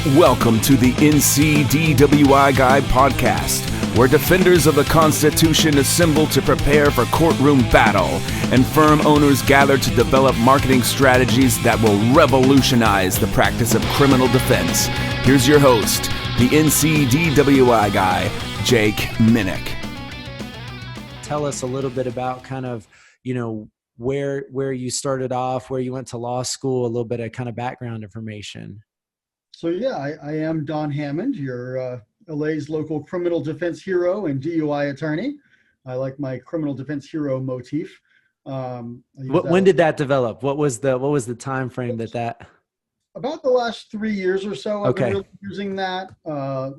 Welcome to the NC DWI Guy podcast, where defenders of the Constitution assemble to prepare for courtroom battle and firm owners gather to develop marketing strategies that will revolutionize the practice of criminal defense. Here's your host, the NC DWI Guy, Jake Minnick. Tell us a little bit about kind of, where you started off, where you went to law school, a little bit of kind of background information. So I am Don Hammond, your LA's local criminal defense hero and DUI attorney. I like my criminal defense hero motif. When did that develop? What was the time frame that? About the last 3 years or so, I've been really using that.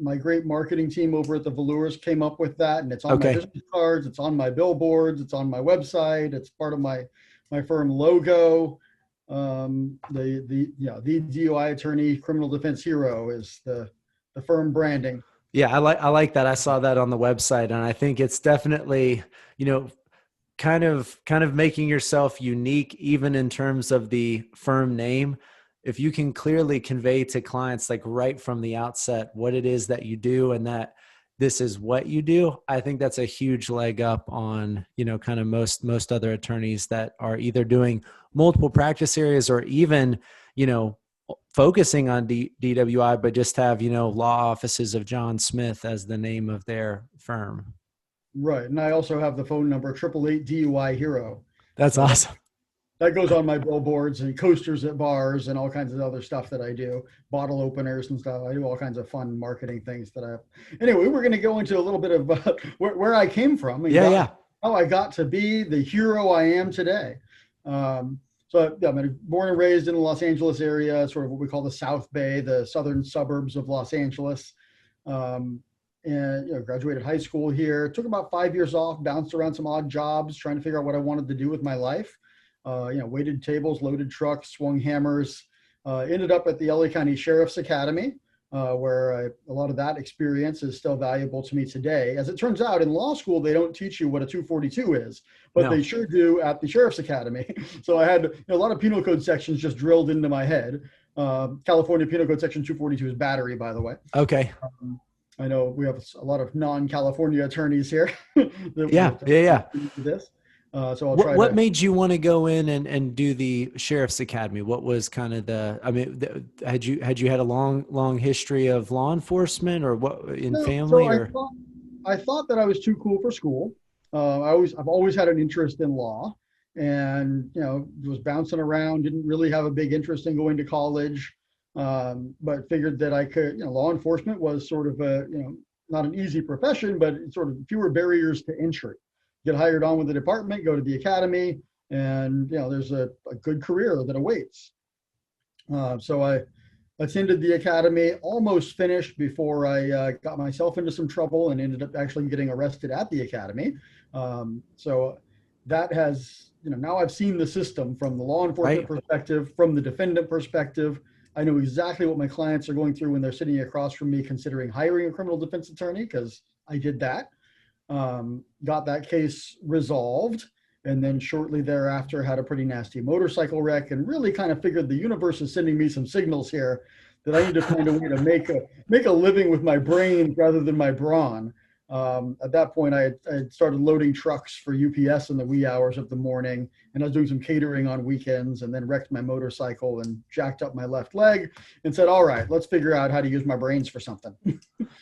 My great marketing team over at the Velours came up with that, and it's on my business cards, it's on my billboards, it's on my website, it's part of my firm logo. The DUI attorney criminal defense hero is the firm branding. Yeah, I like that. I saw that on the website, and I think it's definitely, kind of making yourself unique, even in terms of the firm name. If you can clearly convey to clients, like right from the outset, what it is that you do and that this is what you do, I think that's a huge leg up on, kind of most other attorneys that are either doing multiple practice areas or even, focusing on DWI, but just have, law offices of John Smith as the name of their firm. Right. And I also have the phone number 888 DUI hero. That's awesome. That goes on my billboards and coasters at bars and all kinds of other stuff that I do, bottle openers and stuff. I do all kinds of fun marketing things that I have. Anyway, we're going to go into a little bit of where I came from and how I got to be the hero I am today. I'm born and raised in the Los Angeles area, sort of what we call the South Bay, the southern suburbs of Los Angeles. And graduated high school here. Took about 5 years off, bounced around some odd jobs, trying to figure out what I wanted to do with my life. Waited tables, loaded trucks, swung hammers, ended up at the LA County Sheriff's Academy, where a lot of that experience is still valuable to me today. As it turns out, in law school, they don't teach you what a 242 is, but they sure do at the Sheriff's Academy. So I had a lot of penal code sections just drilled into my head. California Penal Code Section 242 is battery, by the way. Okay. I know we have a lot of non-California attorneys here. This. So I'll try. What made you want to go in and do the Sheriff's Academy? What was kind of had you had a long history of law enforcement or what in family? I thought that I was too cool for school. I've always had an interest in law, and was bouncing around. Didn't really have a big interest in going to college, but figured that I could. Law enforcement was sort of not an easy profession, but sort of fewer barriers to entry. Get hired on with the department, go to the academy, and there's a good career that awaits. So I attended the academy, almost finished before I got myself into some trouble and ended up actually getting arrested at the academy. So that has, now I've seen the system from the law enforcement perspective, from the defendant perspective. I know exactly what my clients are going through when they're sitting across from me considering hiring a criminal defense attorney, because I did that. Got that case resolved, and then shortly thereafter had a pretty nasty motorcycle wreck, and really kind of figured the universe is sending me some signals here that I need to find a way to make a living with my brain rather than my brawn. At that point, I had started loading trucks for UPS in the wee hours of the morning, and I was doing some catering on weekends, and then wrecked my motorcycle and jacked up my left leg and said, all right, let's figure out how to use my brains for something.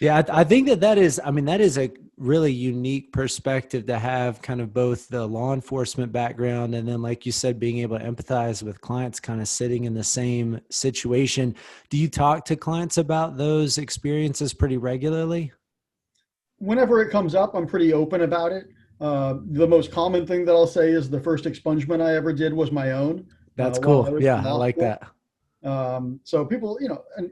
Yeah, I think that is a really unique perspective to have, kind of both the law enforcement background and then, like you said, being able to empathize with clients kind of sitting in the same situation. Do you talk to clients about those experiences pretty regularly? Whenever it comes up, I'm pretty open about it. The most common thing that I'll say is the first expungement I ever did was my own. That's cool. Yeah, I like that. So people,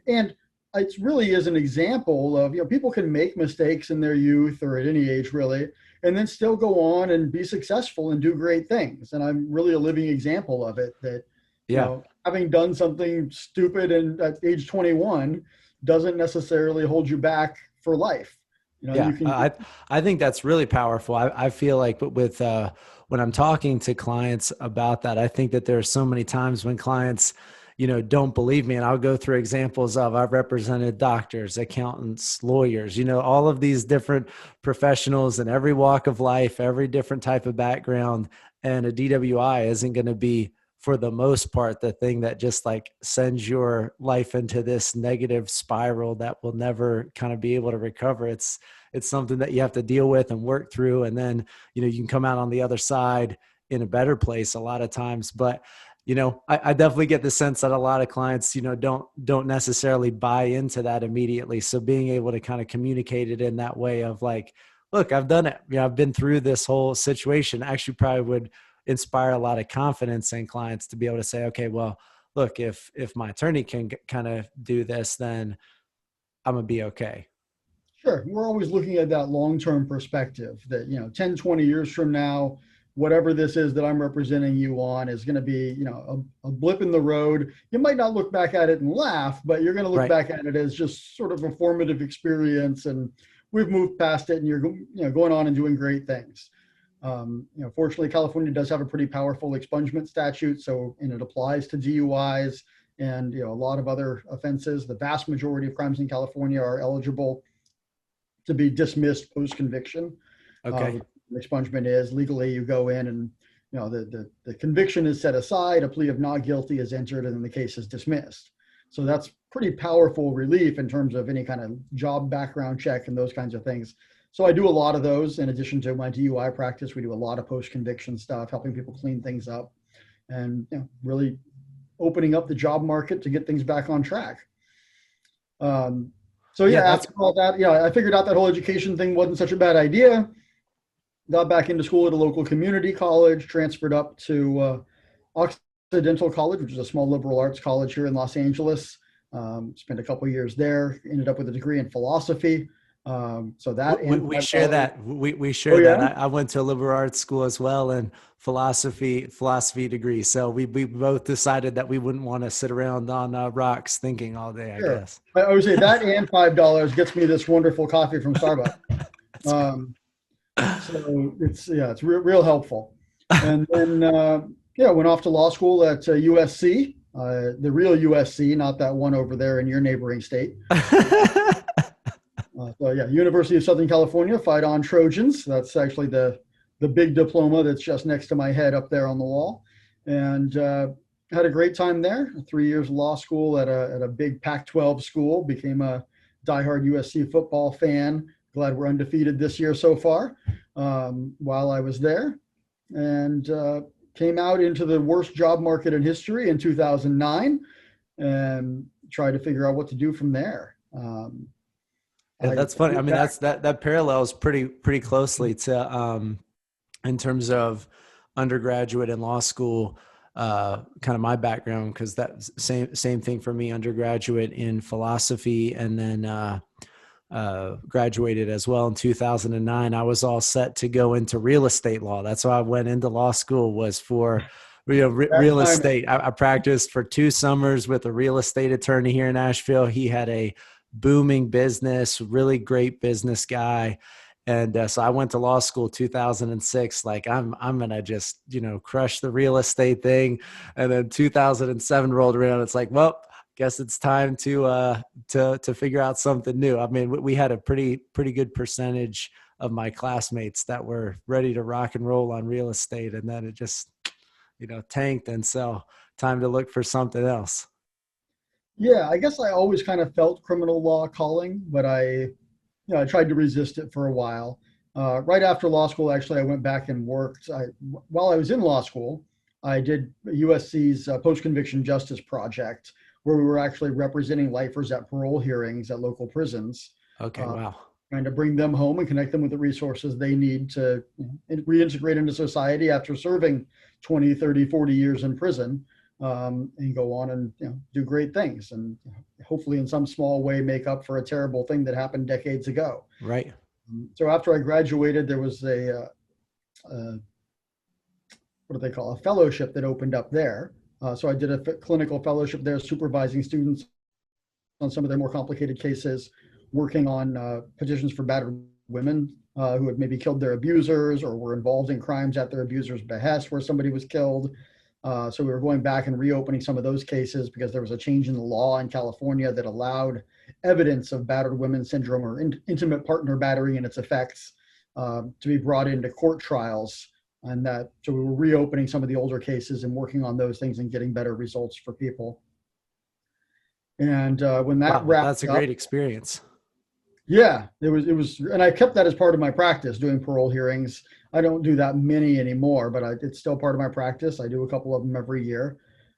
and it really is an example of, people can make mistakes in their youth or at any age really, and then still go on and be successful and do great things. And I'm really a living example of it, that, having done something stupid and at age 21 doesn't necessarily hold you back for life. I think that's really powerful. I feel like with when I'm talking to clients about that, I think that there are so many times when clients, don't believe me. And I'll go through examples of, I've represented doctors, accountants, lawyers, all of these different professionals in every walk of life, every different type of background. And a DWI isn't going to be, for the most part, the thing that just like sends your life into this negative spiral that will never kind of be able to recover. It's something that you have to deal with and work through. And then, you can come out on the other side in a better place a lot of times. But, I definitely get the sense that a lot of clients, don't necessarily buy into that immediately. So being able to kind of communicate it in that way of like, look, I've done it. I've been through this whole situation, actually probably would inspire a lot of confidence in clients to be able to say, okay, well, look, if my attorney can kind of do this, then I'm gonna be okay. Sure. We're always looking at that long-term perspective that, 10, 20 years from now, whatever this is that I'm representing you on is going to be, a blip in the road. You might not look back at it and laugh, but you're going to look back at it as just sort of a formative experience. And we've moved past it and you're, going on and doing great things. Fortunately, California does have a pretty powerful expungement statute. And it applies to DUIs and, a lot of other offenses. The vast majority of crimes in California are eligible to be dismissed post-conviction. Okay. Expungement is legally you go in and the conviction is set aside, a plea of not guilty is entered, and then the case is dismissed. So that's pretty powerful relief in terms of any kind of job background check and those kinds of things. So I do a lot of those in addition to my DUI practice. We do a lot of post-conviction stuff, helping people clean things up and really opening up the job market to get things back on track. After all that, I figured out that whole education thing wasn't such a bad idea. Got back into school at a local community college, transferred up to Occidental College, which is a small liberal arts college here in Los Angeles. Spent a couple of years there, ended up with a degree in philosophy. So that we share that. We share that. I went to a liberal arts school as well, and philosophy degree. So we both decided that we wouldn't want to sit around on rocks thinking all day. I guess I would say that and $5 gets me this wonderful coffee from Starbucks. So it's real helpful. And then went off to law school at USC, the real USC, not that one over there in your neighboring state. University of Southern California, fight on Trojans. That's actually the big diploma that's just next to my head up there on the wall. And had a great time there. 3 years of law school at a big Pac-12 school. Became a diehard USC football fan. Glad we're undefeated this year so far while I was there. And came out into the worst job market in history in 2009 and tried to figure out what to do from there. That's funny. I mean, that parallels pretty closely to in terms of undergraduate and law school, kind of my background, because that same thing for me, undergraduate in philosophy, and then graduated as well in 2009. I was all set to go into real estate law. That's why I went into law school, was for real estate. I practiced for 2 summers with a real estate attorney here in Nashville. He had a booming business, really great business guy. And so I went to law school 2006, like I'm going to just, crush the real estate thing. And then 2007 rolled around. It's like, well, guess it's time to figure out something new. I mean, we had a pretty good percentage of my classmates that were ready to rock and roll on real estate. And then it just, tanked. And so time to look for something else. Yeah, I guess I always kind of felt criminal law calling, but I tried to resist it for a while. Right after law school, actually, I went back and worked. While I was in law school, I did USC's post-conviction justice project, where we were actually representing lifers at parole hearings at local prisons. Okay, wow. Trying to bring them home and connect them with the resources they need to reintegrate into society after serving 20, 30, 40 years in prison. And go on and do great things, and hopefully in some small way make up for a terrible thing that happened decades ago. Right. So after I graduated, there was a what do they call, a fellowship that opened up there. So I did a clinical fellowship there, supervising students on some of their more complicated cases, working on petitions for battered women who had maybe killed their abusers or were involved in crimes at their abuser's behest where somebody was killed. So we were going back and reopening some of those cases because there was a change in the law in California that allowed evidence of battered women syndrome or intimate partner battery and its effects to be brought into court trials. And so we were reopening some of the older cases and working on those things and getting better results for people. And when that wrapped that's a up, great experience. yeah, it was, and I kept that as part of my practice, doing parole hearings. I don't do that many anymore, but it's still part of my practice. I do a couple of them every year.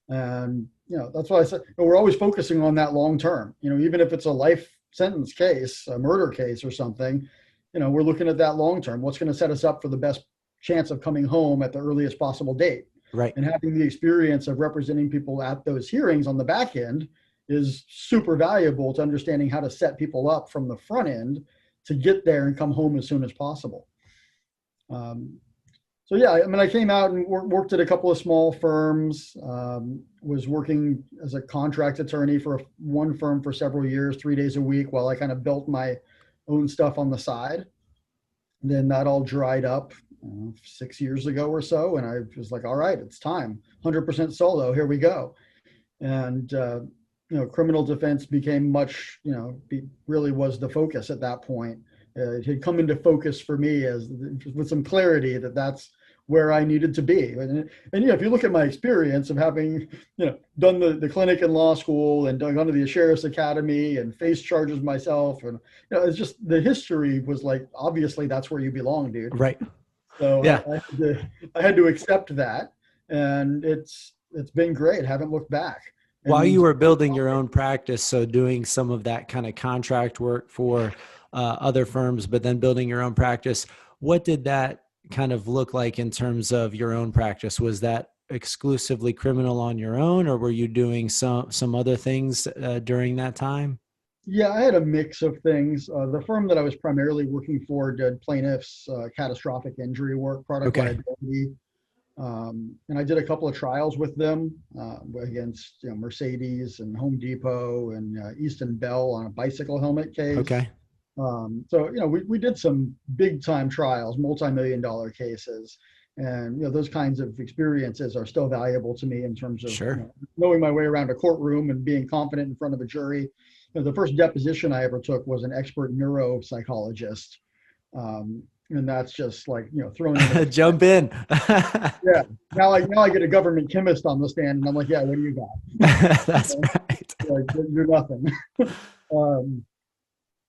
And, that's why I said, we're always focusing on that long term, even if it's a life sentence case, a murder case or something, we're looking at that long term. What's going to set us up for the best chance of coming home at the earliest possible date? Right. And having the experience of representing people at those hearings on the back end is super valuable to understanding how to set people up from the front end to get there and come home as soon as possible. So yeah, I came out and worked at a couple of small firms, was working as a contract attorney for one firm for several years, 3 days a week, while I kind of built my own stuff on the side. And then that all dried up 6 years ago or so. And I was like, all right, it's time, 100% solo, here we go. And, criminal defense became much, really was the focus at that point. It had come into focus for me with some clarity that's where I needed to be. And if you look at my experience of having, done the clinic in law school and gone to the sheriff's academy and faced charges myself, and it's just the history was like, obviously that's where you belong, dude. Right. So yeah, I had to accept that, and it's been great. Haven't looked back. While you were building your own practice, so doing some of that kind of contract work for other firms, but then building your own practice, what did that kind of look like in terms of your own practice? Was that exclusively criminal on your own, or were you doing some other things during that time? Yeah, I had a mix of things. The firm that I was primarily working for did plaintiffs' catastrophic injury work, product liability. And I did a couple of trials with them against Mercedes and Home Depot and Easton Bell on a bicycle helmet case. Okay. So we did some big time trials, multi-million-dollar cases, and those kinds of experiences are still valuable to me in terms of knowing my way around a courtroom and being confident in front of a jury. The first deposition I ever took was an expert neuropsychologist. And that's just like, thrown in. Jump in. Yeah. Now I get a government chemist on the stand and I'm like, yeah, what do you got? That's right. Like, you're nothing.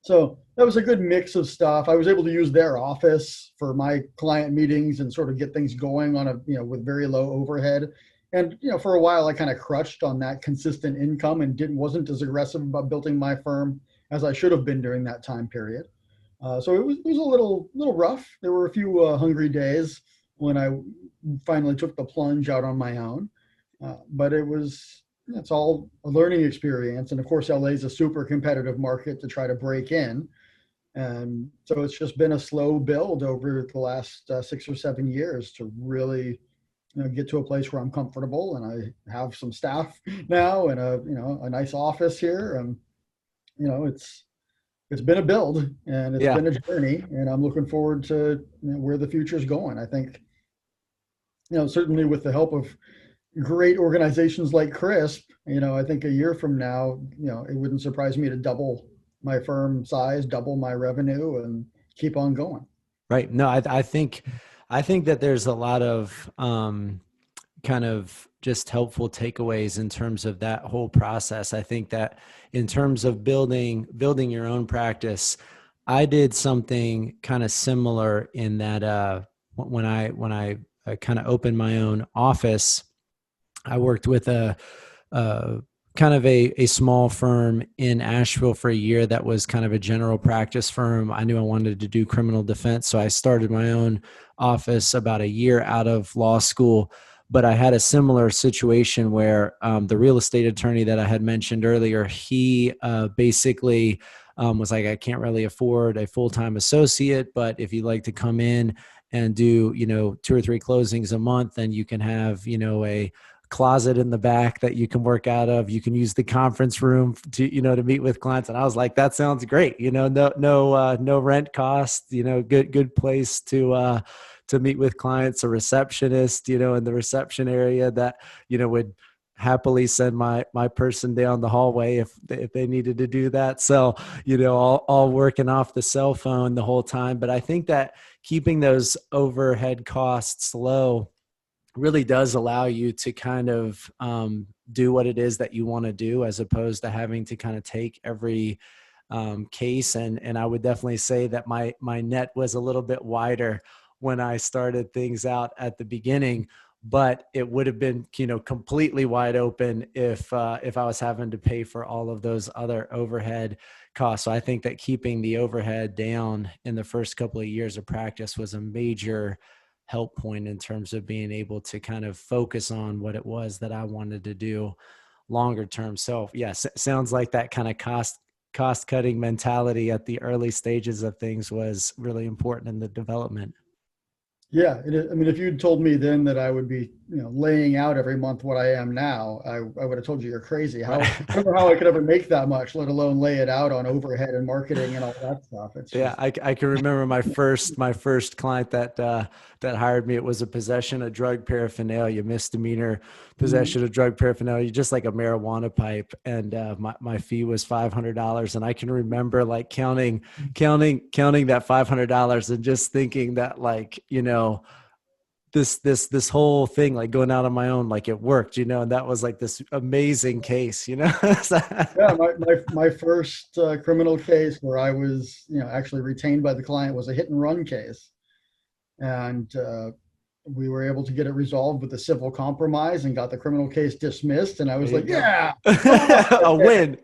So that was a good mix of stuff. I was able to use their office for my client meetings and sort of get things going on with very low overhead. And, for a while I kind of crutched on that consistent income and wasn't as aggressive about building my firm as I should have been during that time period. So it was a little rough. There were a few hungry days when I finally took the plunge out on my own. But it's all a learning experience. And of course, LA is a super competitive market to try to break in. And so it's just been a slow build over the last 6 or 7 years to really get to a place where I'm comfortable, and I have some staff now and a nice office here. And it's been a build, and it's been a journey, and I'm looking forward to where the future is going. I think, certainly with the help of great organizations like CRISP, I think a year from now, it wouldn't surprise me to double my firm size, double my revenue, and keep on going. Right. No, I think that there's a lot of kind of just helpful takeaways in terms of that whole process. I think that in terms of building your own practice, I did something kind of similar in that when I kind of opened my own office, I worked with a kind of a small firm in Asheville for a year that was kind of a general practice firm. I knew I wanted to do criminal defense, so I started my own office about a year out of law school. But I had a similar situation where the real estate attorney that I had mentioned earlier, he basically was like, I can't really afford a full-time associate, but if you'd like to come in and do, 2 or 3 closings a month, then you can have, a closet in the back that you can work out of. You can use the conference room to, to meet with clients. And I was like, that sounds great. No rent cost, good place to meet with clients, a receptionist, in the reception area that, would happily send my person down the hallway if they needed to do that. So, all working off the cell phone the whole time. But I think that keeping those overhead costs low really does allow you to kind of do what it is that you want to do, as opposed to having to kind of take every case. And I would definitely say that my net was a little bit wider when I started things out at the beginning, but it would have been, completely wide open if I was having to pay for all of those other overhead costs. So I think that keeping the overhead down in the first couple of years of practice was a major help point in terms of being able to kind of focus on what it was that I wanted to do longer term. So yes, it sounds like that kind of cost cutting mentality at the early stages of things was really important in the development. Yeah, I mean, if you'd told me then that I would be, laying out every month what I am now, I would have told you you're crazy. I don't know how I could ever make that much, let alone lay it out on overhead and marketing and all that stuff. It's yeah, I can remember my first client that hired me. It was a possession of drug paraphernalia, misdemeanor possession of drug paraphernalia, just like a marijuana pipe. And my fee was $500. And I can remember like counting that $500 and just thinking that this whole thing, like going out on my own, like it worked, and that was like this amazing case, Yeah, my first criminal case where I was, actually retained by the client was a hit and run case. And we were able to get it resolved with a civil compromise and got the criminal case dismissed. And I was like, yeah, a win.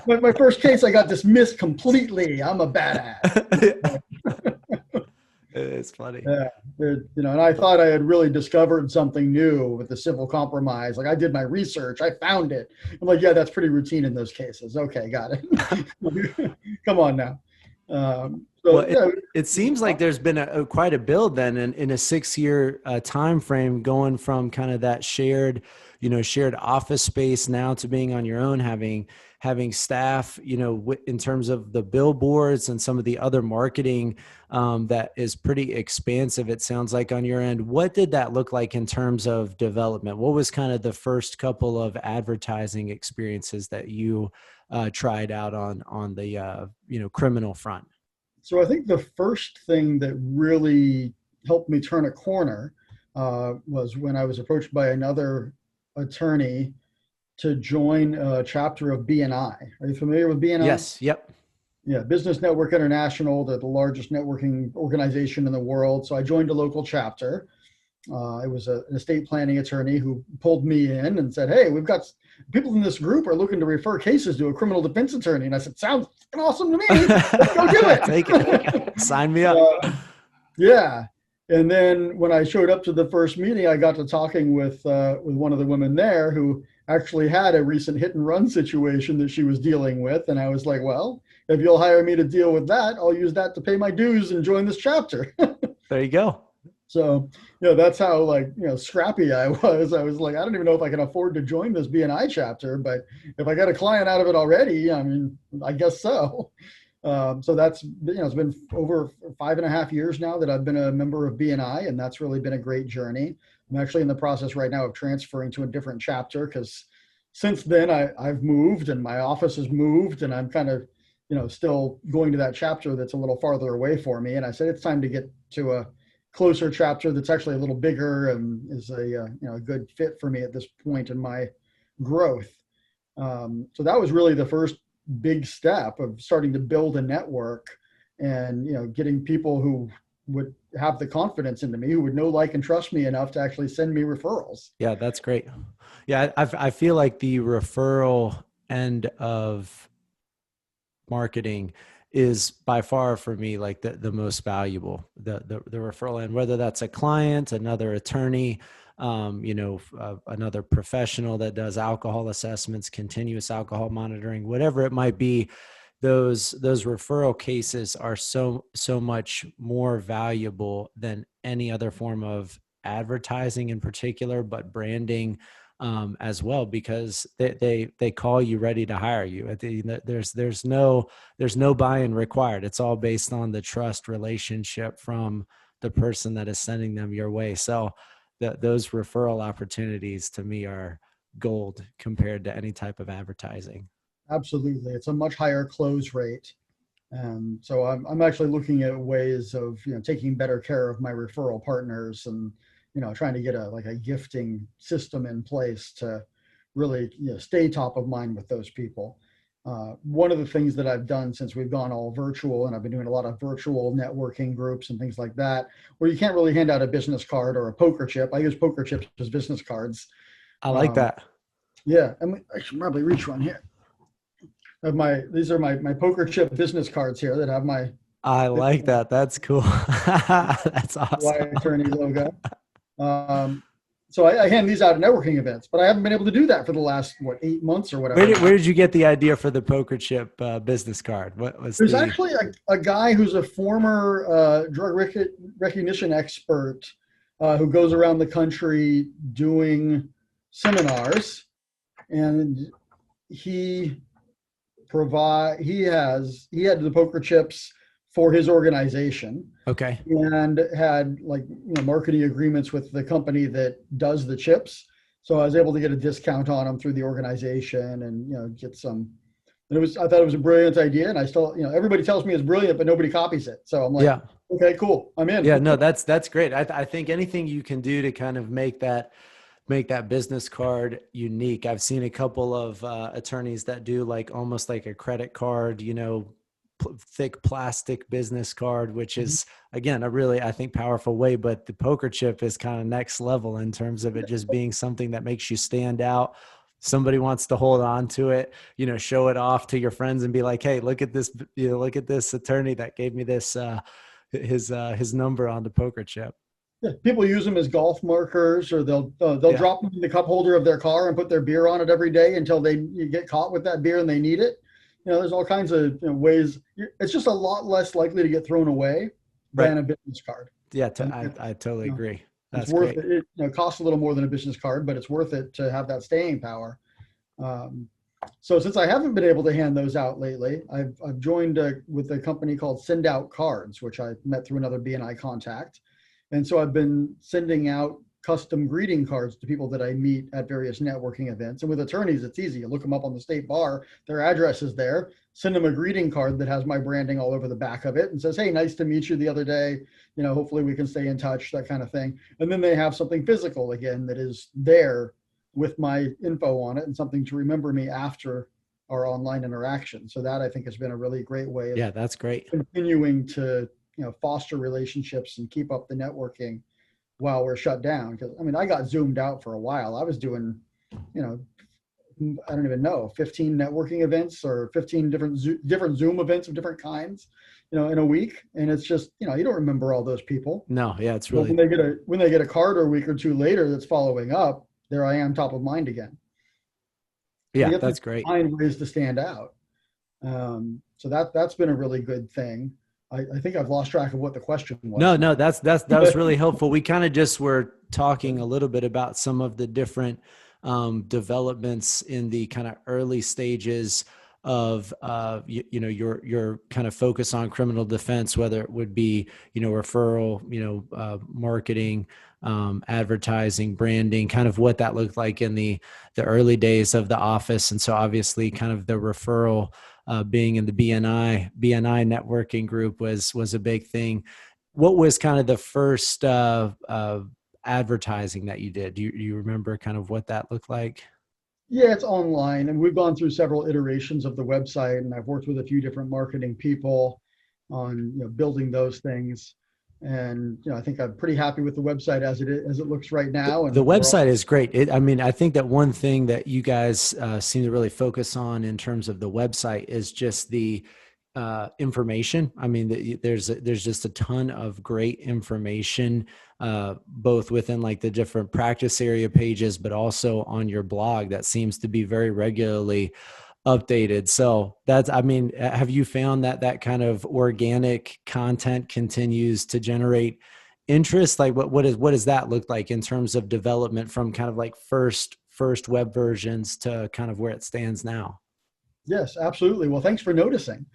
my first case, I got dismissed completely. I'm a badass. It's funny. Yeah, and I thought I had really discovered something new with the civil compromise. Like I did my research, I found it. I'm like, yeah, that's pretty routine in those cases. Okay, got it. Come on now. It seems like there's been quite a build then in a 6-year time frame, going from kind of that shared office space now to being on your own, having staff, in terms of the billboards and some of the other marketing that is pretty expansive, it sounds like, on your end. What did that look like in terms of development? What was kind of the first couple of advertising experiences that you tried out on the criminal front? So I think the first thing that really helped me turn a corner was when I was approached by another attorney to join a chapter of BNI. Are you familiar with BNI? Yes. Yep. Yeah. Business Network International. They're the largest networking organization in the world. So I joined a local chapter. It was an estate planning attorney who pulled me in and said, hey, we've got people in this group are looking to refer cases to a criminal defense attorney. And I said, sounds awesome to me. Let's go do it. Take it. Sign me up. Yeah. And then when I showed up to the first meeting, I got to talking with one of the women there who actually had a recent hit and run situation that she was dealing with. And I was like, well, if you'll hire me to deal with that, I'll use that to pay my dues and join this chapter. There you go. So, that's how scrappy I was. I was like, I don't even know if I can afford to join this BNI chapter, but if I got a client out of it already, I mean, I guess so. So that's, it's been over 5.5 years now that I've been a member of BNI, and that's really been a great journey. I'm actually in the process right now of transferring to a different chapter because since then I've moved and my office has moved, and I'm kind of, still going to that chapter that's a little farther away for me. And I said, it's time to get to a closer chapter that's actually a little bigger and is a good fit for me at this point in my growth. So that was really the first big step of starting to build a network and, getting people who would have the confidence into me, who would know, like, and trust me enough to actually send me referrals. Yeah, that's great. Yeah. I feel like the referral end of marketing is by far for me like the most valuable, the referral end, whether that's a client, another attorney, another professional that does alcohol assessments, continuous alcohol monitoring, whatever it might be. Those referral cases are so much more valuable than any other form of advertising in particular, but branding as well, because they call you ready to hire you. There's no buy-in required. It's all based on the trust relationship from the person that is sending them your way. So those referral opportunities to me are gold compared to any type of advertising. Absolutely. It's a much higher close rate. And so I'm actually looking at ways of, taking better care of my referral partners and, trying to get a gifting system in place to really, stay top of mind with those people. One of the things that I've done since we've gone all virtual, and I've been doing a lot of virtual networking groups and things like that, where you can't really hand out a business card or a poker chip. I use poker chips as business cards. I like that. Yeah. I should probably reach one here. These are my poker chip business cards here that have my. I like that. That's cool. That's awesome. Attorney logo. So I hand these out at networking events, but I haven't been able to do that for the last 8 months or whatever. Where did you get the idea for the poker chip business card? What was? There's actually a guy who's a former drug recognition expert who goes around the country doing seminars, and he had the poker chips for his organization. Okay. And had marketing agreements with the company that does the chips. So I was able to get a discount on them through the organization and, get some, and I thought it was a brilliant idea, and I still, everybody tells me it's brilliant, but nobody copies it. So I'm like, yeah, okay, cool. I'm in. Yeah, no, that's great. I think anything you can do to kind of make that business card unique. I've seen a couple of attorneys that do almost like a credit card, thick plastic business card, which is, again, a really, I think, powerful way. But the poker chip is kind of next level in terms of it just being something that makes you stand out. Somebody wants to hold on to it, show it off to your friends and be like, hey, look at this, look at this attorney that gave me this, his number on the poker chip. Yeah, people use them as golf markers, or they'll drop them in the cup holder of their car and put their beer on it every day until you get caught with that beer and they need it. There's all kinds of ways. It's just a lot less likely to get thrown away than a business card. Yeah, I totally agree. That's it's worth great. It costs a little more than a business card, but it's worth it to have that staying power. So since I haven't been able to hand those out lately, I've joined with a company called Send Out Cards, which I met through another BNI contact. And so I've been sending out custom greeting cards to people that I meet at various networking events. And with attorneys, it's easy. You look them up on the state bar, their address is there, send them a greeting card that has my branding all over the back of it and says, hey, nice to meet you the other day. Hopefully we can stay in touch, that kind of thing. And then they have something physical again that is there with my info on it and something to remember me after our online interaction. So that, I think, has been a really great way of that's great. Continuing to foster relationships and keep up the networking while we're shut down. Because I got zoomed out for a while. I was doing, I don't even know, 15 networking events or 15 different Zoom events of different kinds, in a week. And it's just, you don't remember all those people. No, yeah, it's really. When they get a card a week or two later that's following up, there I am, top of mind again. Yeah, that's great. Find ways to stand out. So that's been a really good thing. I think I've lost track of what the question was. No, that was really helpful. We kind of just were talking a little bit about some of the different developments in the kind of early stages of your kind of focus on criminal defense, whether it would be referral, marketing, advertising, branding, kind of what that looked like in the early days of the office. And so obviously kind of the referral being in the BNI networking group was a big thing. What was kind of the first advertising that you did? Do you remember kind of what that looked like? Yeah, it's online, and we've gone through several iterations of the website, and I've worked with a few different marketing people on building those things. And I think I'm pretty happy with the website as it looks right now. And the website is great. I think that one thing that you guys seem to really focus on in terms of the website is just the information. There's just a ton of great information, both within like the different practice area pages, but also on your blog that seems to be very regularly updated. So have you found that kind of organic content continues to generate interest? Like what does that look like in terms of development from kind of like first first web versions to kind of where it stands now. Yes, absolutely. Well, thanks for noticing.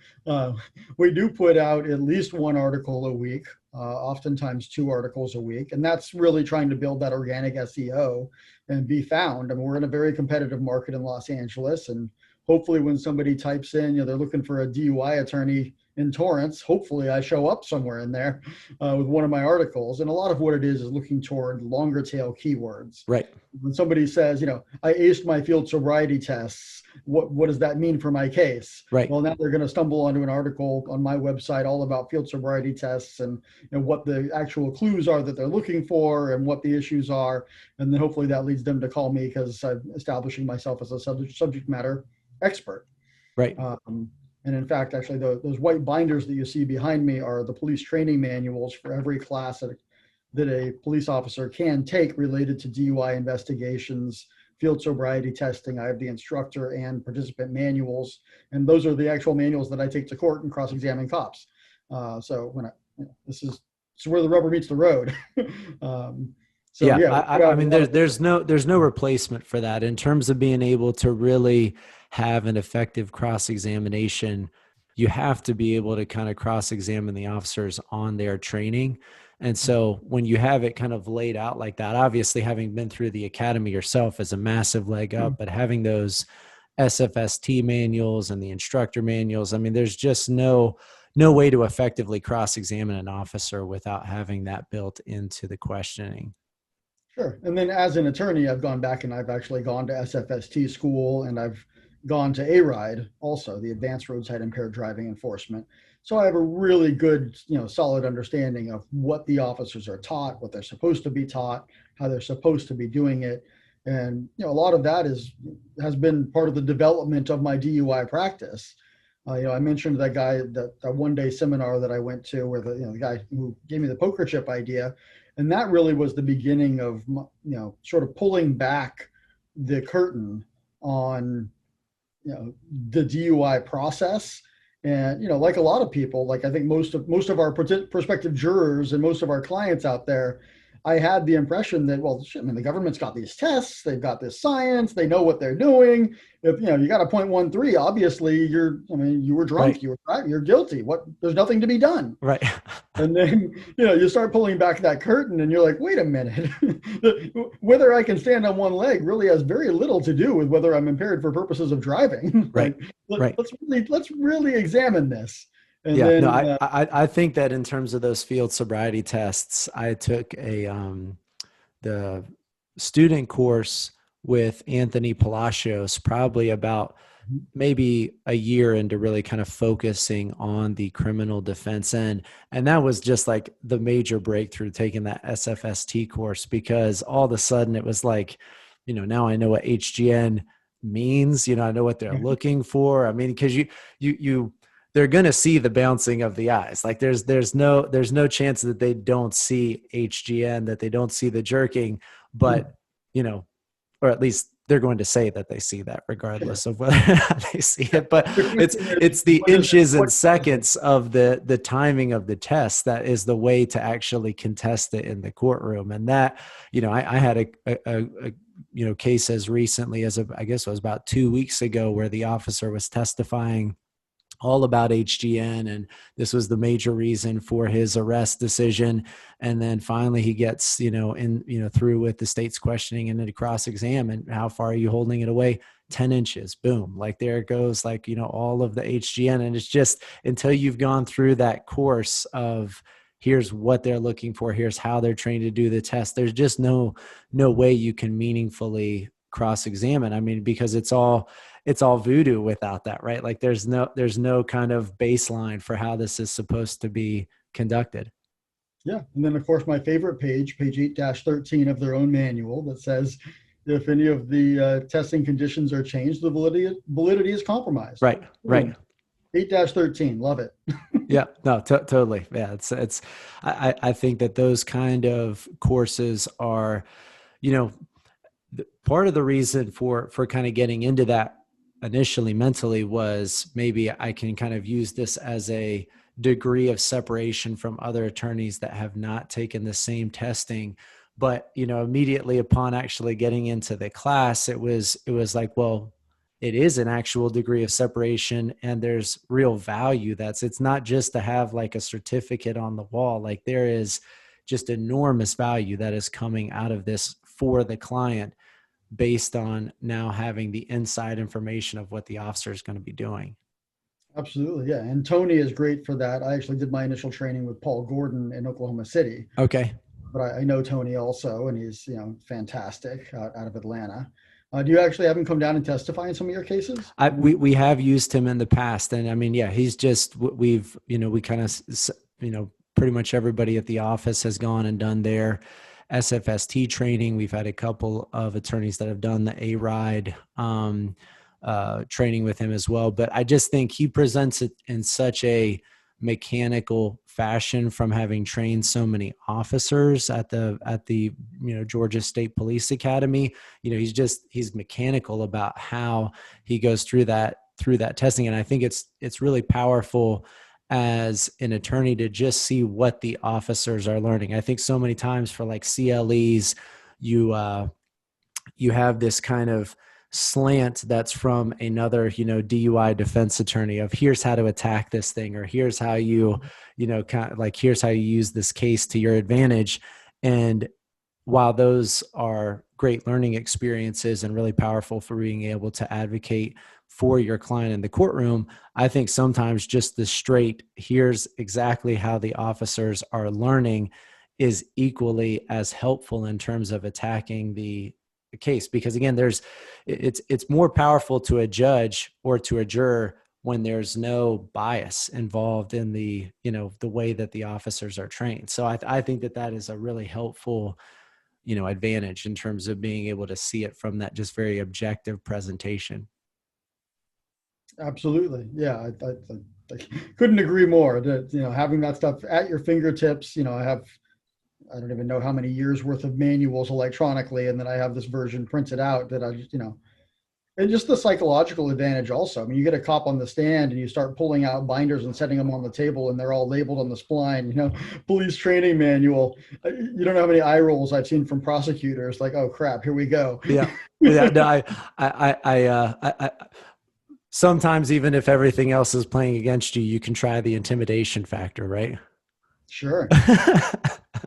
We do put out at least one article a week, oftentimes 2 articles a week, and that's really trying to build that organic SEO and be found. I mean, we're in a very competitive market in Los Angeles, and hopefully when somebody types in, they're looking for a DUI attorney in Torrance, hopefully I show up somewhere in there with one of my articles. And a lot of what it is looking toward longer tail keywords. Right. When somebody says, I aced my field sobriety tests, what does that mean for my case? Right. Well, now they're going to stumble onto an article on my website all about field sobriety tests and what the actual clues are that they're looking for and what the issues are. And then hopefully that leads them to call me because I'm establishing myself as a subject matter expert. Right. And in fact, actually, those white binders that you see behind me are the police training manuals for every class that a police officer can take related to DUI investigations, field sobriety testing. I have the instructor and participant manuals, and those are the actual manuals that I take to court and cross-examine cops. So when this is where the rubber meets the road. I mean, there's no replacement for that in terms of being able to really have an effective cross-examination. You have to be able to kind of cross-examine the officers on their training. And so when you have it kind of laid out like that, obviously having been through the academy yourself is a massive leg up, but having those SFST manuals and the instructor manuals, I mean, there's just no way to effectively cross-examine an officer without having that built into the questioning. Sure. And then as an attorney, I've gone back and I've actually gone to SFST school, and I've gone to ARIDE also, the Advanced Roadside Impaired Driving Enforcement. So I have a really good, solid understanding of what the officers are taught, what they're supposed to be taught, how they're supposed to be doing it. And, a lot of that has been part of the development of my DUI practice. I mentioned that guy, that one-day seminar that I went to where the guy who gave me the poker chip idea. And that really was the beginning of, sort of pulling back the curtain on, the DUI process. And, like a lot of people, like I think most of our prospective jurors and most of our clients out there, I had the impression that, well, shit, I mean, the government's got these tests, they've got this science, they know what they're doing. If, you got a 0.13, obviously you were drunk, right. You're guilty. There's nothing to be done. Right. And then, you start pulling back that curtain and you're like, wait a minute, whether I can stand on one leg really has very little to do with whether I'm impaired for purposes of driving. Right. Let's really examine this. And yeah, then, no, I think that in terms of those field sobriety tests, I took the student course with Anthony Palacios probably about maybe a year into really kind of focusing on the criminal defense end. And that was just like the major breakthrough, taking that SFST course, because all of a sudden it was like, now I know what HGN means, I know what they're looking for. I mean, because they're going to see the bouncing of the eyes. Like there's no chance that they don't see HGN, that they don't see the jerking, but, or at least they're going to say that they see that regardless of whether they see it. But it's the inches and seconds of the timing of the test that is the way to actually contest it in the courtroom. And that, I had a case as recently as I guess it was about 2 weeks ago, where the officer was testifying all about HGN, and this was the major reason for his arrest decision. And then finally he gets, through with the state's questioning and then to cross-exam, and how far are you holding it away? 10 inches, boom. Like there it goes, like, all of the HGN. And it's just until you've gone through that course of here's what they're looking for, here's how they're trained to do the test, there's just no way you can meaningfully cross-examine. I mean, because it's all voodoo without that, right? Like there's no kind of baseline for how this is supposed to be conducted. Yeah. And then of course, my favorite page 8-13 of their own manual that says, if any of the testing conditions are changed, the validity is compromised. Right. 8-13. Love it. Yeah, no, totally. Yeah. It's, I think that those kind of courses are, part of the reason for kind of getting into that initially mentally was maybe I can kind of use this as a degree of separation from other attorneys that have not taken the same testing. But, immediately upon actually getting into the class, it was like, well, it is an actual degree of separation, and there's real value. It's not just to have like a certificate on the wall. Like, there is just enormous value that is coming out of this for the client, based on now having the inside information of what the officer is going to be doing. Absolutely. Yeah. And Tony is great for that. I actually did my initial training with Paul Gordon in Oklahoma City. Okay. But I know Tony also, and he's, fantastic out of Atlanta. Do you actually have him come down and testify in some of your cases? We have used him in the past. And I mean, yeah, he's just, we kind of, pretty much everybody at the office has gone and done their SFST training. We've had a couple of attorneys that have done the ARIDE training with him as well. But I just think he presents it in such a mechanical fashion, from having trained so many officers at the Georgia State Police Academy. He's mechanical about how he goes through that testing. And I think it's really powerful as an attorney to just see what the officers are learning. I think so many times for like CLEs, you have this kind of slant that's from another, DUI defense attorney of, here's how to attack this thing, or here's how here's how you use this case to your advantage. And while those are great learning experiences and really powerful for being able to advocate for your client in the courtroom, I think sometimes just the straight, here's exactly how the officers are learning, is equally as helpful in terms of attacking the case. Because again, it's more powerful to a judge or to a juror when there's no bias involved in the way that the officers are trained. So I think that is a really helpful advantage in terms of being able to see it from that just very objective presentation. Absolutely. Yeah. I couldn't agree more that, having that stuff at your fingertips. I don't even know how many years worth of manuals electronically. And then I have this version printed out that I just, and just the psychological advantage also. I mean, you get a cop on the stand and you start pulling out binders and setting them on the table, and they're all labeled on the spline, police training manual. You don't know how many eye rolls I've seen from prosecutors, like, oh crap, here we go. Yeah. Yeah. No, I sometimes, even if everything else is playing against you, you can try the intimidation factor, right? Sure.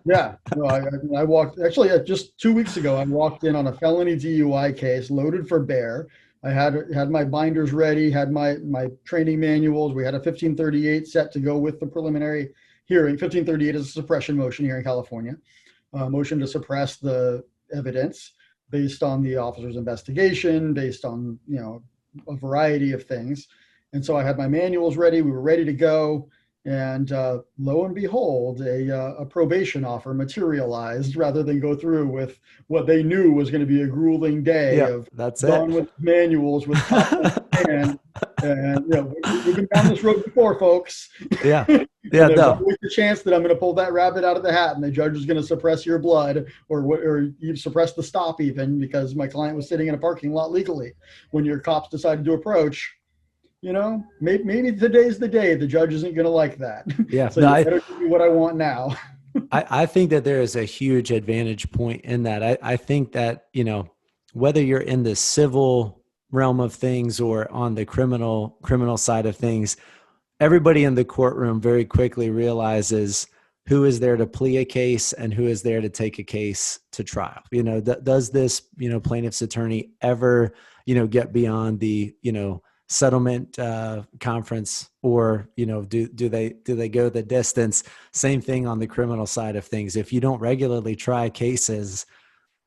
Yeah. No, I walked, actually, just 2 weeks ago, I walked in on a felony DUI case, loaded for bear. I had my binders ready, had my training manuals. We had a 1538 set to go with the preliminary hearing. 1538 is a suppression motion here in California. Motion to suppress the evidence based on the officer's investigation, based on, a variety of things. And so I had my manuals ready. We were ready to go. And lo and behold, a probation offer materialized, rather than go through with what they knew was going to be a grueling day of that's done with manuals with and we've been down this road before, folks. Yeah. Yeah. There's No. always the chance that I'm going to pull that rabbit out of the hat, and the judge is going to suppress your blood, or you suppress the stop, even because my client was sitting in a parking lot legally when your cops decided to approach. Maybe today's the day the judge isn't going to like that. Yeah. So you better give me what I want now. I think that there is a huge advantage point in that. I think that, whether you're in the civil realm of things or on the criminal side of things, everybody in the courtroom very quickly realizes who is there to plea a case and who is there to take a case to trial. Does this, plaintiff's attorney ever, get beyond the, settlement conference, or do they go the distance? Same thing on the criminal side of things. If you don't regularly try cases,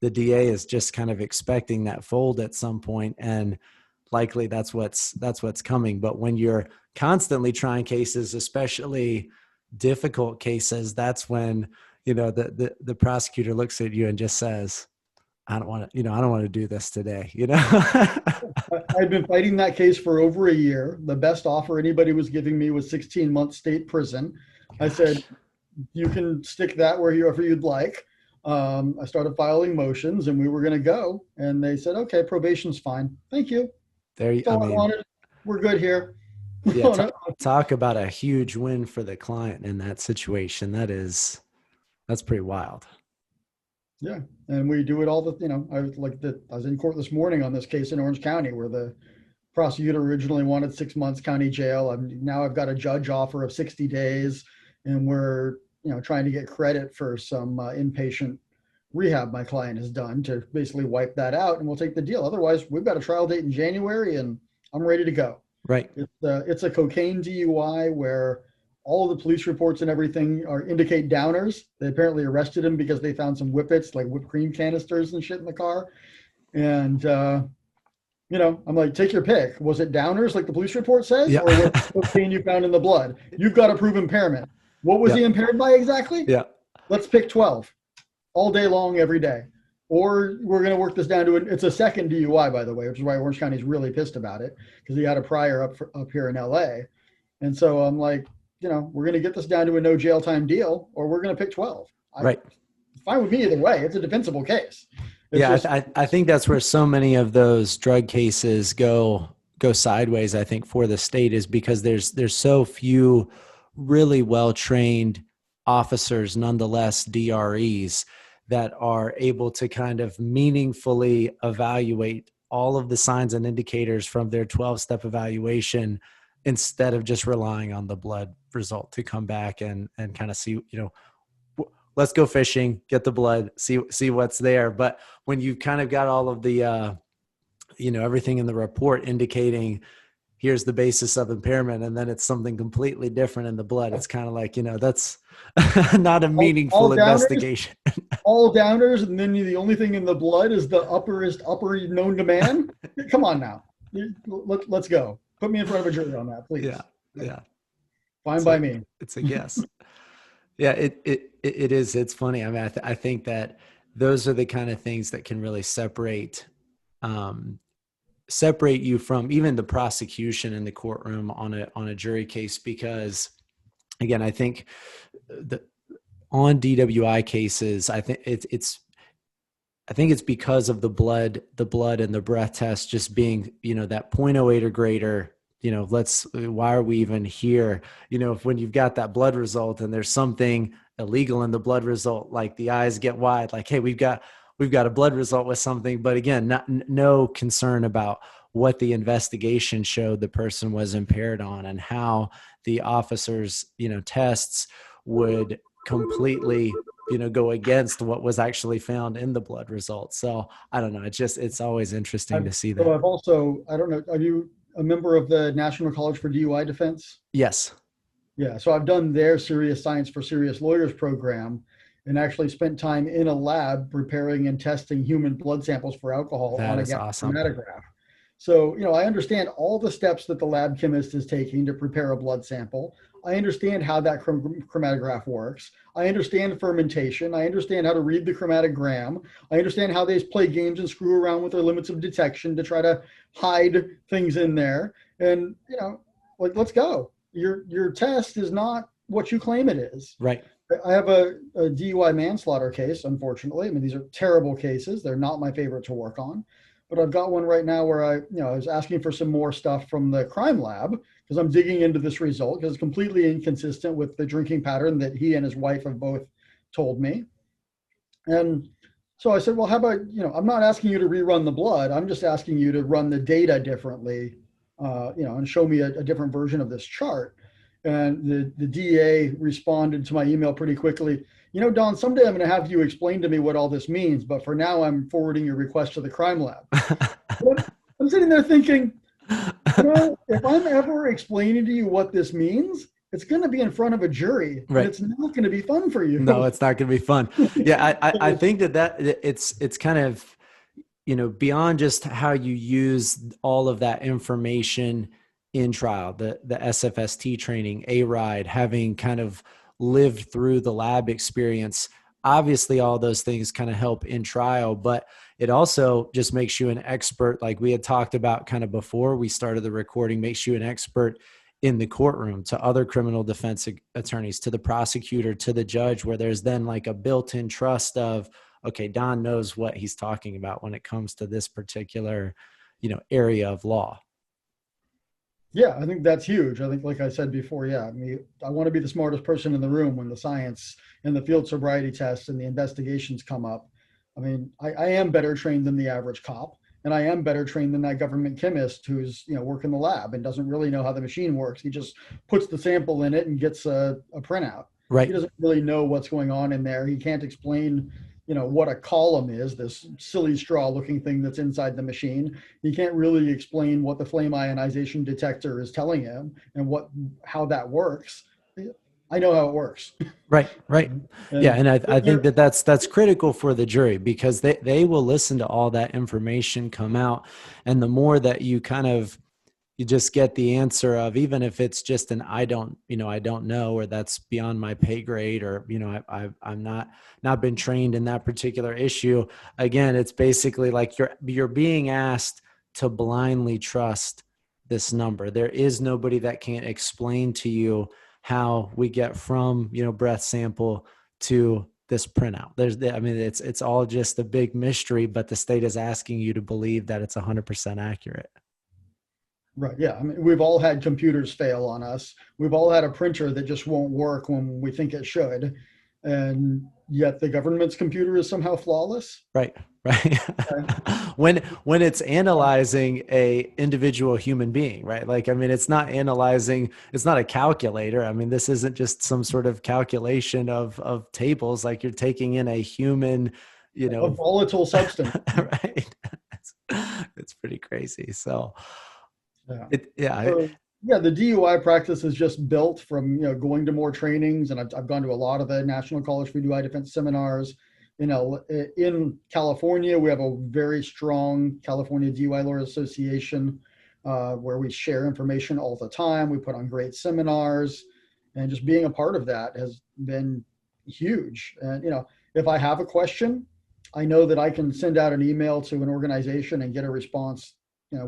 the DA is just kind of expecting that fold at some point, and likely that's what's coming. But when you're constantly trying cases, especially difficult cases, that's when the prosecutor looks at you and just says, I don't want to do this today. I've been fighting that case for over a year. The best offer anybody was giving me was 16 months state prison. I said, you can stick that wherever you'd like. I started filing motions, and we were going to go. And they said, okay, probation's fine. Thank you. That's all I wanted. We're good here. Yeah, talk about a huge win for the client in that situation. That's pretty wild. Yeah, and we do it all the, I was in court this morning on this case in Orange County where the prosecutor originally wanted 6 months county jail. Now I've got a judge offer of 60 days, and we're, trying to get credit for some inpatient rehab my client has done to basically wipe that out, and we'll take the deal. Otherwise, we've got a trial date in January, and I'm ready to go. Right. It's a cocaine DUI where all of the police reports and everything indicate downers. They apparently arrested him because they found some whippets, like whipped cream canisters and shit in the car. And, I'm like, take your pick. Was it downers like the police report says? Yeah. Or was it cocaine you found in the blood? You've got to prove impairment. What was he impaired by exactly? Yeah. Let's pick 12 all day long, every day. Or we're going to work this down to it's a second DUI, by the way, which is why Orange County is really pissed about it, because he had a prior up here in LA. And so I'm like, we're going to get this down to a no jail time deal, or we're going to pick 12. Right. Fine with me either way. It's a defensible case. I think that's where so many of those drug cases go sideways, I think, for the state, is because there's so few really well-trained officers, nonetheless DREs, that are able to kind of meaningfully evaluate all of the signs and indicators from their 12-step evaluation, instead of just relying on the blood result to come back and kind of see, let's go fishing, get the blood, see what's there. But when you've kind of got all of the, everything in the report indicating here's the basis of impairment, and then it's something completely different in the blood, it's kind of like, that's not a meaningful all investigation. All downers, and then the only thing in the blood is the upper known to man. Come on now. Let's go. Put me in front of a jury on that, please. Yeah. Fine by me. It's a guess. Yeah, it is. It's funny. I mean, I think that those are the kind of things that can really separate you from even the prosecution in the courtroom on a jury case, because again, I think on DWI cases, I think it's because of the blood and the breath test just being, that 0.08 or greater, why are we even here? When you've got that blood result and there's something illegal in the blood result, like the eyes get wide, like, hey, we've got a blood result with something, but again, no concern about what the investigation showed the person was impaired on, and how the officers, tests would completely, go against what was actually found in the blood results. So I don't know. It's always interesting to see that. So I've also, I don't know, are you a member of the National College for DUI Defense? Yes. Yeah. So I've done their Serious Science for Serious Lawyers program, and actually spent time in a lab preparing and testing human blood samples for alcohol on a chromatograph. So, I understand all the steps that the lab chemist is taking to prepare a blood sample. I understand how that chromatograph works. I understand fermentation. I understand how to read the chromatogram. I understand how they play games and screw around with their limits of detection to try to hide things in there. And, let's go. Your test is not what you claim it is. Right. I have a DUI manslaughter case, unfortunately. I mean, these are terrible cases. They're not my favorite to work on. But I've got one right now where I was asking for some more stuff from the crime lab, because I'm digging into this result, because it's completely inconsistent with the drinking pattern that he and his wife have both told me. And so I said, well, how about, I'm not asking you to rerun the blood. I'm just asking you to run the data differently, and show me a different version of this chart. And the DA responded to my email pretty quickly. Don, someday I'm going to have you explain to me what all this means, but for now I'm forwarding your request to the crime lab. I'm sitting there thinking, if I'm ever explaining to you what this means, it's going to be in front of a jury. Right. And it's not going to be fun for you. No, it's not going to be fun. Yeah, I think that it's kind of, beyond just how you use all of that information in trial, the SFST training, ARIDE, having kind of lived through the lab experience. Obviously, all those things kind of help in trial, but it also just makes you an expert. Like we had talked about kind of before we started the recording, makes you an expert in the courtroom to other criminal defense attorneys, to the prosecutor, to the judge, where there's then like a built-in trust of, okay, Don knows what he's talking about when it comes to this particular, area of law. Yeah, I think that's huge. I think, like I said before, I want to be the smartest person in the room when the science and the field sobriety tests and the investigations come up. I mean, I am better trained than the average cop, and I am better trained than that government chemist who's, working the lab and doesn't really know how the machine works. He just puts the sample in it and gets a printout. He Right. doesn't really know what's going on in there. He can't explain, what a column is, this silly straw looking thing that's inside the machine. He can't really explain what the flame ionization detector is telling him and how that works. I know how it works. Right. Right. And Yeah. And I think that's critical for the jury, because they will listen to all that information come out. And the more that you just get the answer of, even if it's just an, I don't know, or that's beyond my pay grade, or, I'm not been trained in that particular issue. Again, it's basically like you're being asked to blindly trust this number. There is nobody that can explain to you how we get from, breath sample to this printout. It's all just a big mystery, but the state is asking you to believe that it's 100% accurate. Right. Yeah. I mean, we've all had computers fail on us. We've all had a printer that just won't work when we think it should. And yet the government's computer is somehow flawless. Right. Right. When it's analyzing a individual human being, right? Like, it's not a calculator. This isn't just some sort of calculation of tables. Like, you're taking in a human, A volatile substance. Right. It's pretty crazy. So, the DUI practice is just built from, going to more trainings. And I've gone to a lot of the National College for DUI Defense seminars. In California, we have a very strong California DUI Lawyers Association, where we share information all the time. We put on great seminars, and just being a part of that has been huge. And, if I have a question, I know that I can send out an email to an organization and get a response,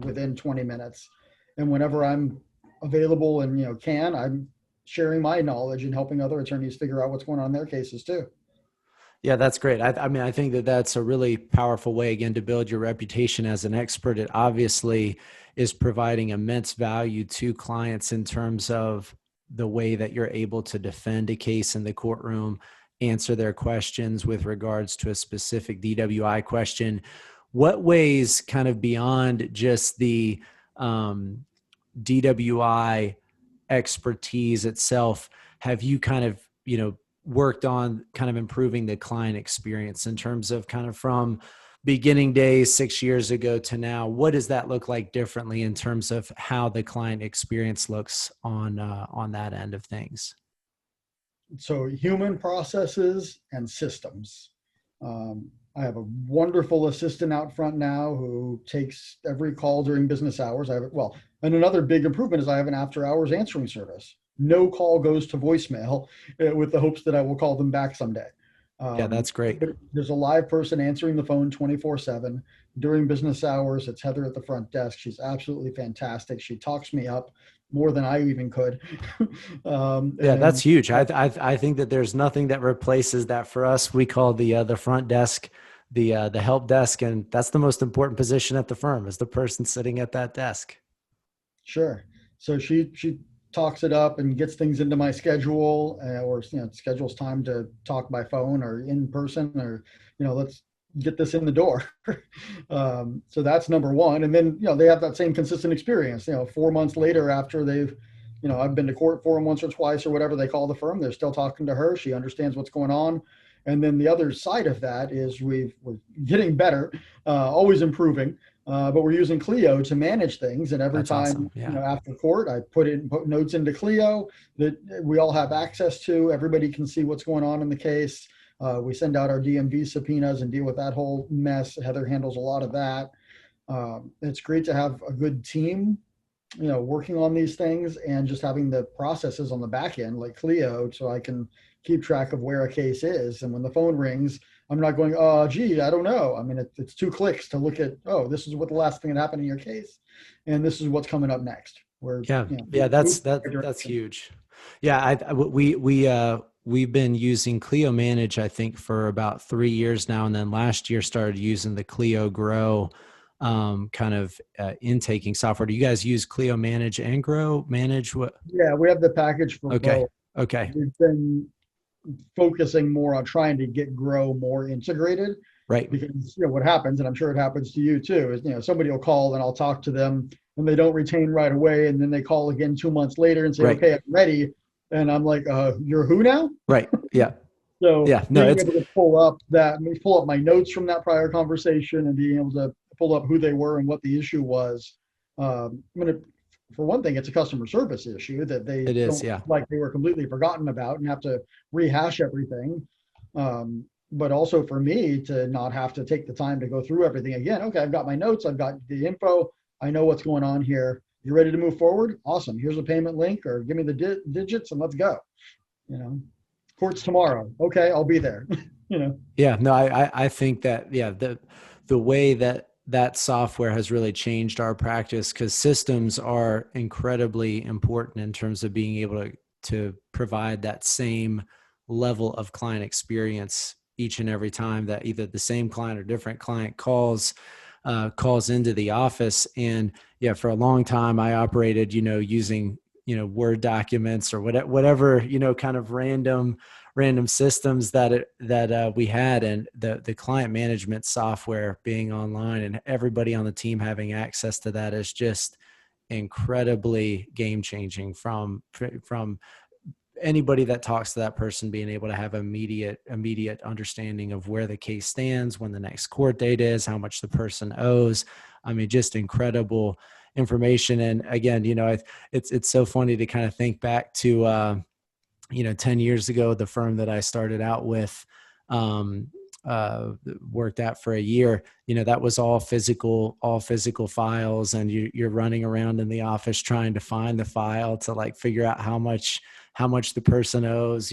within 20 minutes. And whenever I'm available and, I'm sharing my knowledge and helping other attorneys figure out what's going on in their cases too. Yeah, that's great. I think that's a really powerful way, again, to build your reputation as an expert. It obviously is providing immense value to clients in terms of the way that you're able to defend a case in the courtroom, answer their questions with regards to a specific DWI question. What ways, kind of beyond just the DWI expertise itself, have you worked on improving the client experience in terms of from beginning days 6 years ago to now? What does that look like differently in terms of how the client experience looks on that end of things? So human processes and systems. I have a wonderful assistant out front now who takes every call during business hours. And another big improvement is I have an after hours answering service. No call goes to voicemail, with the hopes that I will call them back someday. Yeah, that's great. There's a live person answering the phone 24/7 during business hours. It's Heather at the front desk. She's absolutely fantastic. She talks me up more than I even could. That's huge. I think that there's nothing that replaces that. For us, we call the front desk the help desk, and that's the most important position at the firm, is the person sitting at that desk. Sure. So she talks it up and gets things into my schedule, or schedules time to talk by phone or in person, or let's get this in the door. So that's number one. And then they have that same consistent experience. 4 months later, after they've I've been to court for them once or twice or whatever, they call the firm, they're still talking to her. She understands what's going on. And then the other side of that is we're getting better, always improving. But we're using Clio to manage things. And every time, awesome. Yeah. After court, I put notes into Clio that we all have access to. Everybody can see what's going on in the case. We send out our DMV subpoenas and deal with that whole mess. Heather handles a lot of that. It's great to have a good team, working on these things, and just having the processes on the back end like Clio, so I can keep track of where a case is. And when the phone rings, I'm not going, I don't know. It's 2 clicks to look at, this is what the last thing that happened in your case, and this is what's coming up next. That's huge. Yeah, we've been using Clio Manage, I think, for about 3 years now, and then last year started using the Clio Grow intaking software. Do you guys use Clio Manage and Grow Manage? What? Yeah, we have the package for both. Okay. We've been focusing more on trying to get Grow more integrated. Right. Because, what happens, and I'm sure it happens to you too, is, somebody will call and I'll talk to them and they don't retain right away. And then they call again 2 months later and say, Right. okay, I'm ready. And I'm like, you're who now? Right. Yeah. So Yeah. No, being it's, able to pull up my notes from that prior conversation and being able to pull up who they were and what the issue was. For one thing, it's a customer service issue that they it is. don't Yeah. like they were completely forgotten about and have to rehash everything. But also for me to not have to take the time to go through everything again. Okay, I've got my notes, I've got the info, I know what's going on here. You ready to move forward? Awesome. Here's a payment link, or give me the digits and let's go. Court's tomorrow. Okay, I'll be there. Yeah, no, I think that, yeah, the way that software has really changed our practice, because systems are incredibly important in terms of being able to provide that same level of client experience each and every time that either the same client or different client calls into the office. And yeah, for a long time I operated, using, Word documents or whatever, kind of random systems that we had, and the client management software being online and everybody on the team having access to that is just incredibly game changing from anybody that talks to that person being able to have immediate understanding of where the case stands, when the next court date is, how much the person owes. I mean, just incredible information. And again, it's so funny to kind of think back to, 10 years ago, the firm that I started out with, worked at for a year, that was all physical files. And you're running around in the office trying to find the file to like figure out how much the person owes,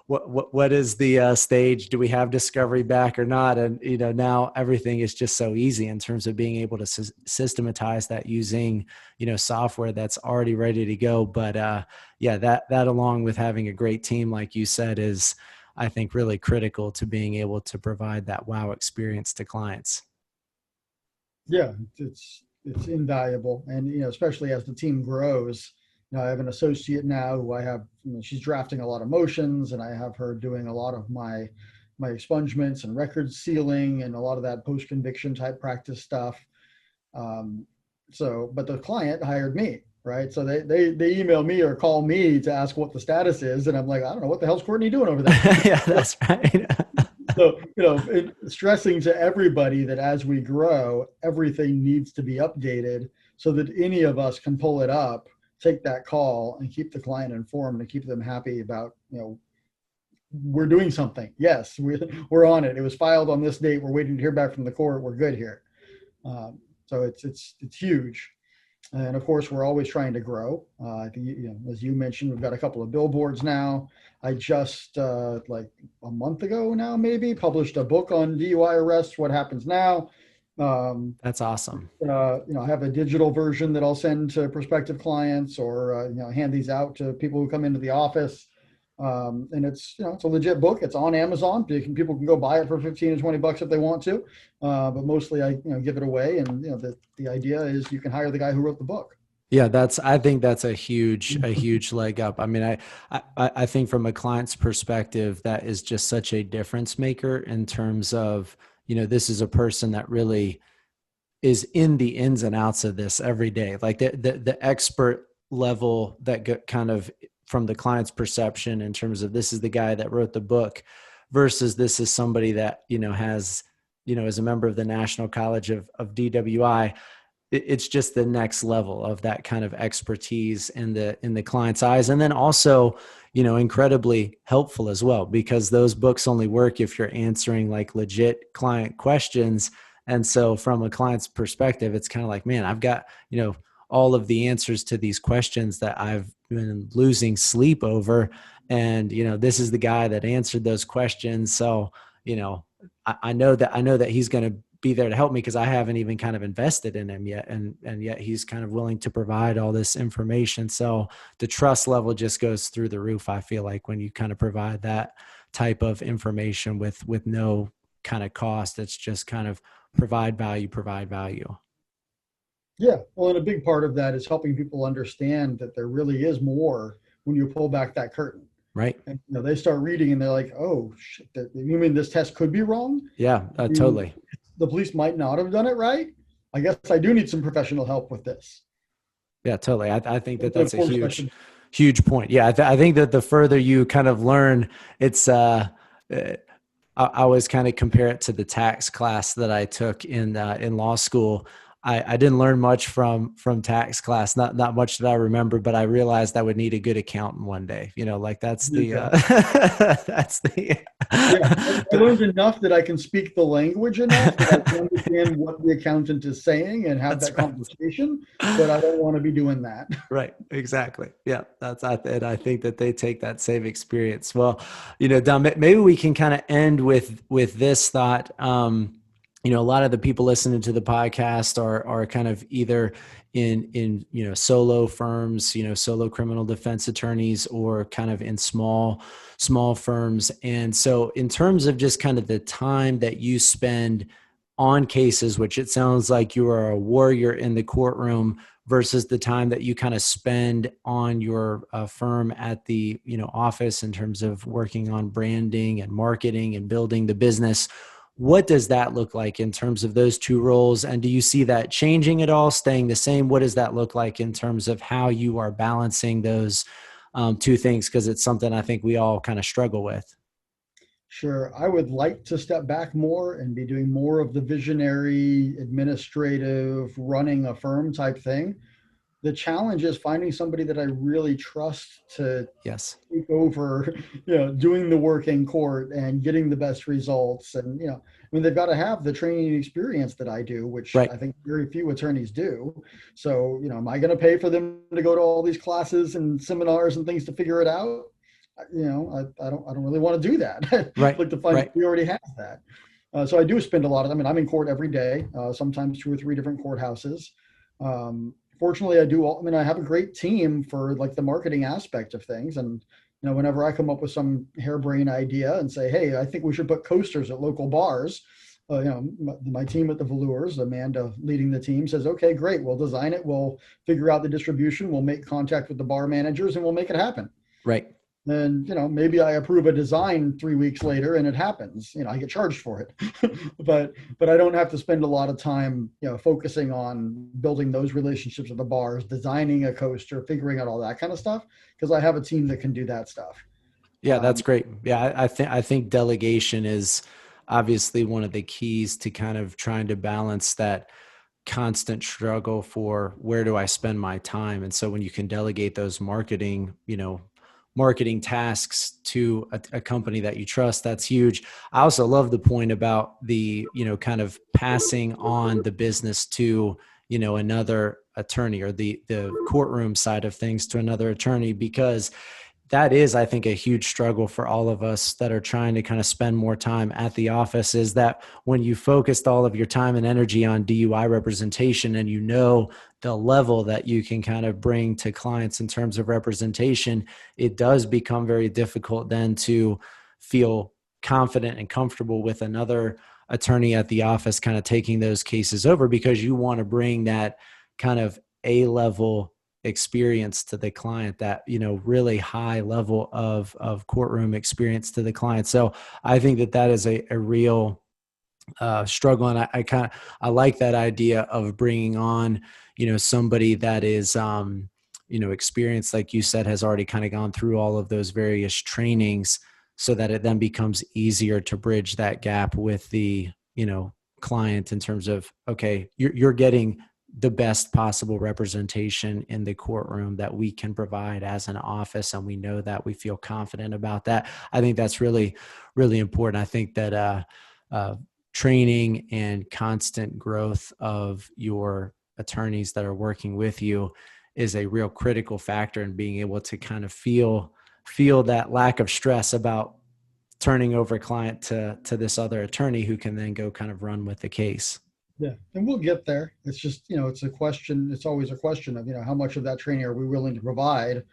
what is the stage, do we have discovery back or not? And, now everything is just so easy in terms of being able to systematize that using, software that's already ready to go. But yeah, that along with having a great team, like you said, is, I think, really critical to being able to provide that wow experience to clients. Yeah, it's invaluable. And, especially as the team grows, I have an associate now who I have, she's drafting a lot of motions, and I have her doing a lot of my expungements and record sealing and a lot of that post-conviction type practice stuff. But the client hired me, right? So they email me or call me to ask what the status is. And I'm like, I don't know, what the hell's Courtney doing over there? Yeah, that's right. So, stressing to everybody that as we grow, everything needs to be updated so that any of us can pull it up, take that call, and keep the client informed and keep them happy about, we're doing something. Yes, we're on it. It was filed on this date. We're waiting to hear back from the court. We're good here. So it's huge. And of course, we're always trying to grow. I think, as you mentioned, we've got a couple of billboards now. I just, like a month ago now, maybe, published a book on DUI arrests, what happens now. That's awesome. I have a digital version that I'll send to prospective clients, or, hand these out to people who come into the office. And it's a legit book. It's on Amazon. People can go buy it for 15 or 20 bucks if they want to. But mostly I give it away. And the idea is you can hire the guy who wrote the book. Yeah, I think that's a huge leg up. I mean, I think from a client's perspective, that is just such a difference maker in terms of, this is a person that really is in the ins and outs of this every day. Like the expert level that kind of from the client's perception in terms of, this is the guy that wrote the book versus this is somebody that, has, as a member of the National College of DWI. It's just the next level of that kind of expertise in the client's eyes. And then also, incredibly helpful as well, because those books only work if you're answering like legit client questions. And so from a client's perspective, it's kind of like, man, I've got, all of the answers to these questions that I've been losing sleep over. And, this is the guy that answered those questions. So, I know that he's going to be there to help me because I haven't even kind of invested in him yet. And yet he's kind of willing to provide all this information. So the trust level just goes through the roof. I feel like when you kind of provide that type of information with no kind of cost, it's just kind of provide value. Yeah. Well, and a big part of that is helping people understand that there really is more when you pull back that curtain. Right. And they start reading and they're like, oh shit, you mean this test could be wrong? Yeah, totally. The police might not have done it right. I guess I do need some professional help with this. Yeah, totally. I think that And that's of a course, huge point. Yeah. I think that the further you kind of learn, it's, I always kind of compare it to the tax class that I took in law school. I didn't learn much from tax class, not much that I remember, but I realized I would need a good accountant one day. Like that's the that's the yeah. I learned enough that I can speak the language enough that I can understand what the accountant is saying and have that conversation, but I don't want to be doing that. Right. Exactly. Yeah. And I think that they take that same experience. Well, Don, maybe we can kind of end with this thought. A lot of the people listening to the podcast are kind of either in solo firms, solo criminal defense attorneys, or kind of in small firms. And so in terms of just kind of the time that you spend on cases, which it sounds like you are a warrior in the courtroom, versus the time that you kind of spend on your firm at the office in terms of working on branding and marketing and building the business. What does that look like in terms of those two roles? And do you see that changing at all, staying the same? What does that look like in terms of how you are balancing those two things? Because it's something I think we all kind of struggle with. Sure. I would like to step back more and be doing more of the visionary, administrative, running a firm type thing. The challenge is finding somebody that I really trust to take over, doing the work in court and getting the best results. And, they've got to have the training experience that I do, which I think very few attorneys do. So, am I going to pay for them to go to all these classes and seminars and things to figure it out? I don't really want to do that. Right. Like to find we already have that. So I do spend a lot of time, and I'm in court every day, sometimes 2 or 3 different courthouses. Fortunately, I have a great team for like the marketing aspect of things. And, whenever I come up with some harebrained idea and say, hey, I think we should put coasters at local bars, my team at the Velours, Amanda leading the team, says, okay, great. We'll design it. We'll figure out the distribution. We'll make contact with the bar managers and we'll make it happen. Right. And, maybe I approve a design 3 weeks later and it happens, I get charged for it, but I don't have to spend a lot of time, focusing on building those relationships with the bars, designing a coaster, figuring out all that kind of stuff. Cause I have a team that can do that stuff. Yeah, that's great. Yeah. I think delegation is obviously one of the keys to kind of trying to balance that constant struggle for where do I spend my time. And so when you can delegate those marketing tasks to a company that you trust, that's huge. I also love the point about the, kind of passing on the business to, another attorney, or the courtroom side of things to another attorney, because that is, I think, a huge struggle for all of us that are trying to kind of spend more time at the office, is that when you focused all of your time and energy on DUI representation, and the level that you can kind of bring to clients in terms of representation, it does become very difficult then to feel confident and comfortable with another attorney at the office kind of taking those cases over, because you want to bring that kind of A-level experience to the client, that, really high level of courtroom experience to the client. So I think that is a real struggle. And I like that idea of bringing on, somebody that is, experienced, like you said, has already kind of gone through all of those various trainings, so that it then becomes easier to bridge that gap with the, client in terms of, okay, you're getting the best possible representation in the courtroom that we can provide as an office. And we know that, we feel confident about that. I think that's really, really important. I think that, training and constant growth of your attorneys that are working with you is a real critical factor in being able to kind of feel that lack of stress about turning over a client to this other attorney who can then go kind of run with the case. Yeah. And we'll get there. It's just, it's a question. It's always a question of, how much of that training are we willing to provide,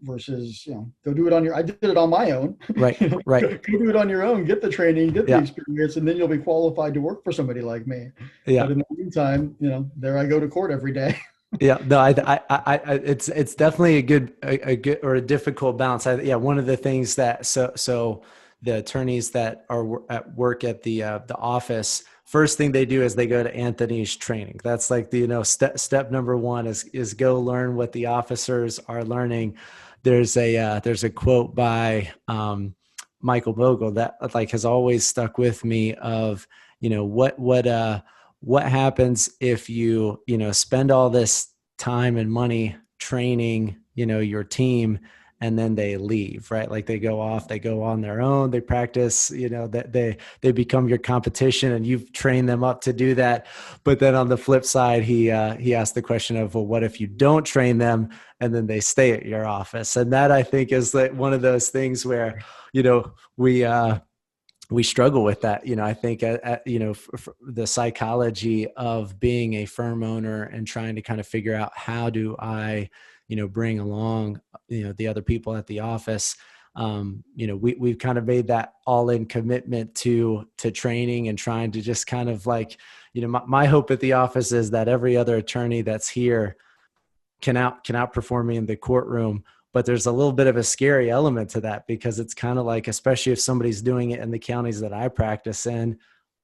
versus, go do it on I did it on my own. Right. Right. Go do it on your own, get the training, get the experience, and then you'll be qualified to work for somebody like me. Yeah. But in the meantime, there I go to court every day. Yeah, no, it's definitely a good or a difficult balance. Yeah, one of the things that so the attorneys that are at work at the office, first thing they do is they go to Anthony's training. That's like the step number one is go learn what the officers are learning. There's a quote by Michael Bogle that like has always stuck with me of what happens if spend all this time and money training your team, and then they leave, right? Like they go off, they go on their own, they practice, that they become your competition and you've trained them up to do that. But then on the flip side, he asked the question of, well, what if you don't train them and then they stay at your office? And that, I think, is like one of those things where we struggle with that. I think the psychology of being a firm owner and trying to kind of figure out how do I, bring along, the other people at the office. We've kind of made that all in commitment to training and trying to just kind of like, my hope at the office is that every other attorney that's here can outperform me in the courtroom. But there's a little bit of a scary element to that, because it's kind of like, especially if somebody's doing it in the counties that I practice in,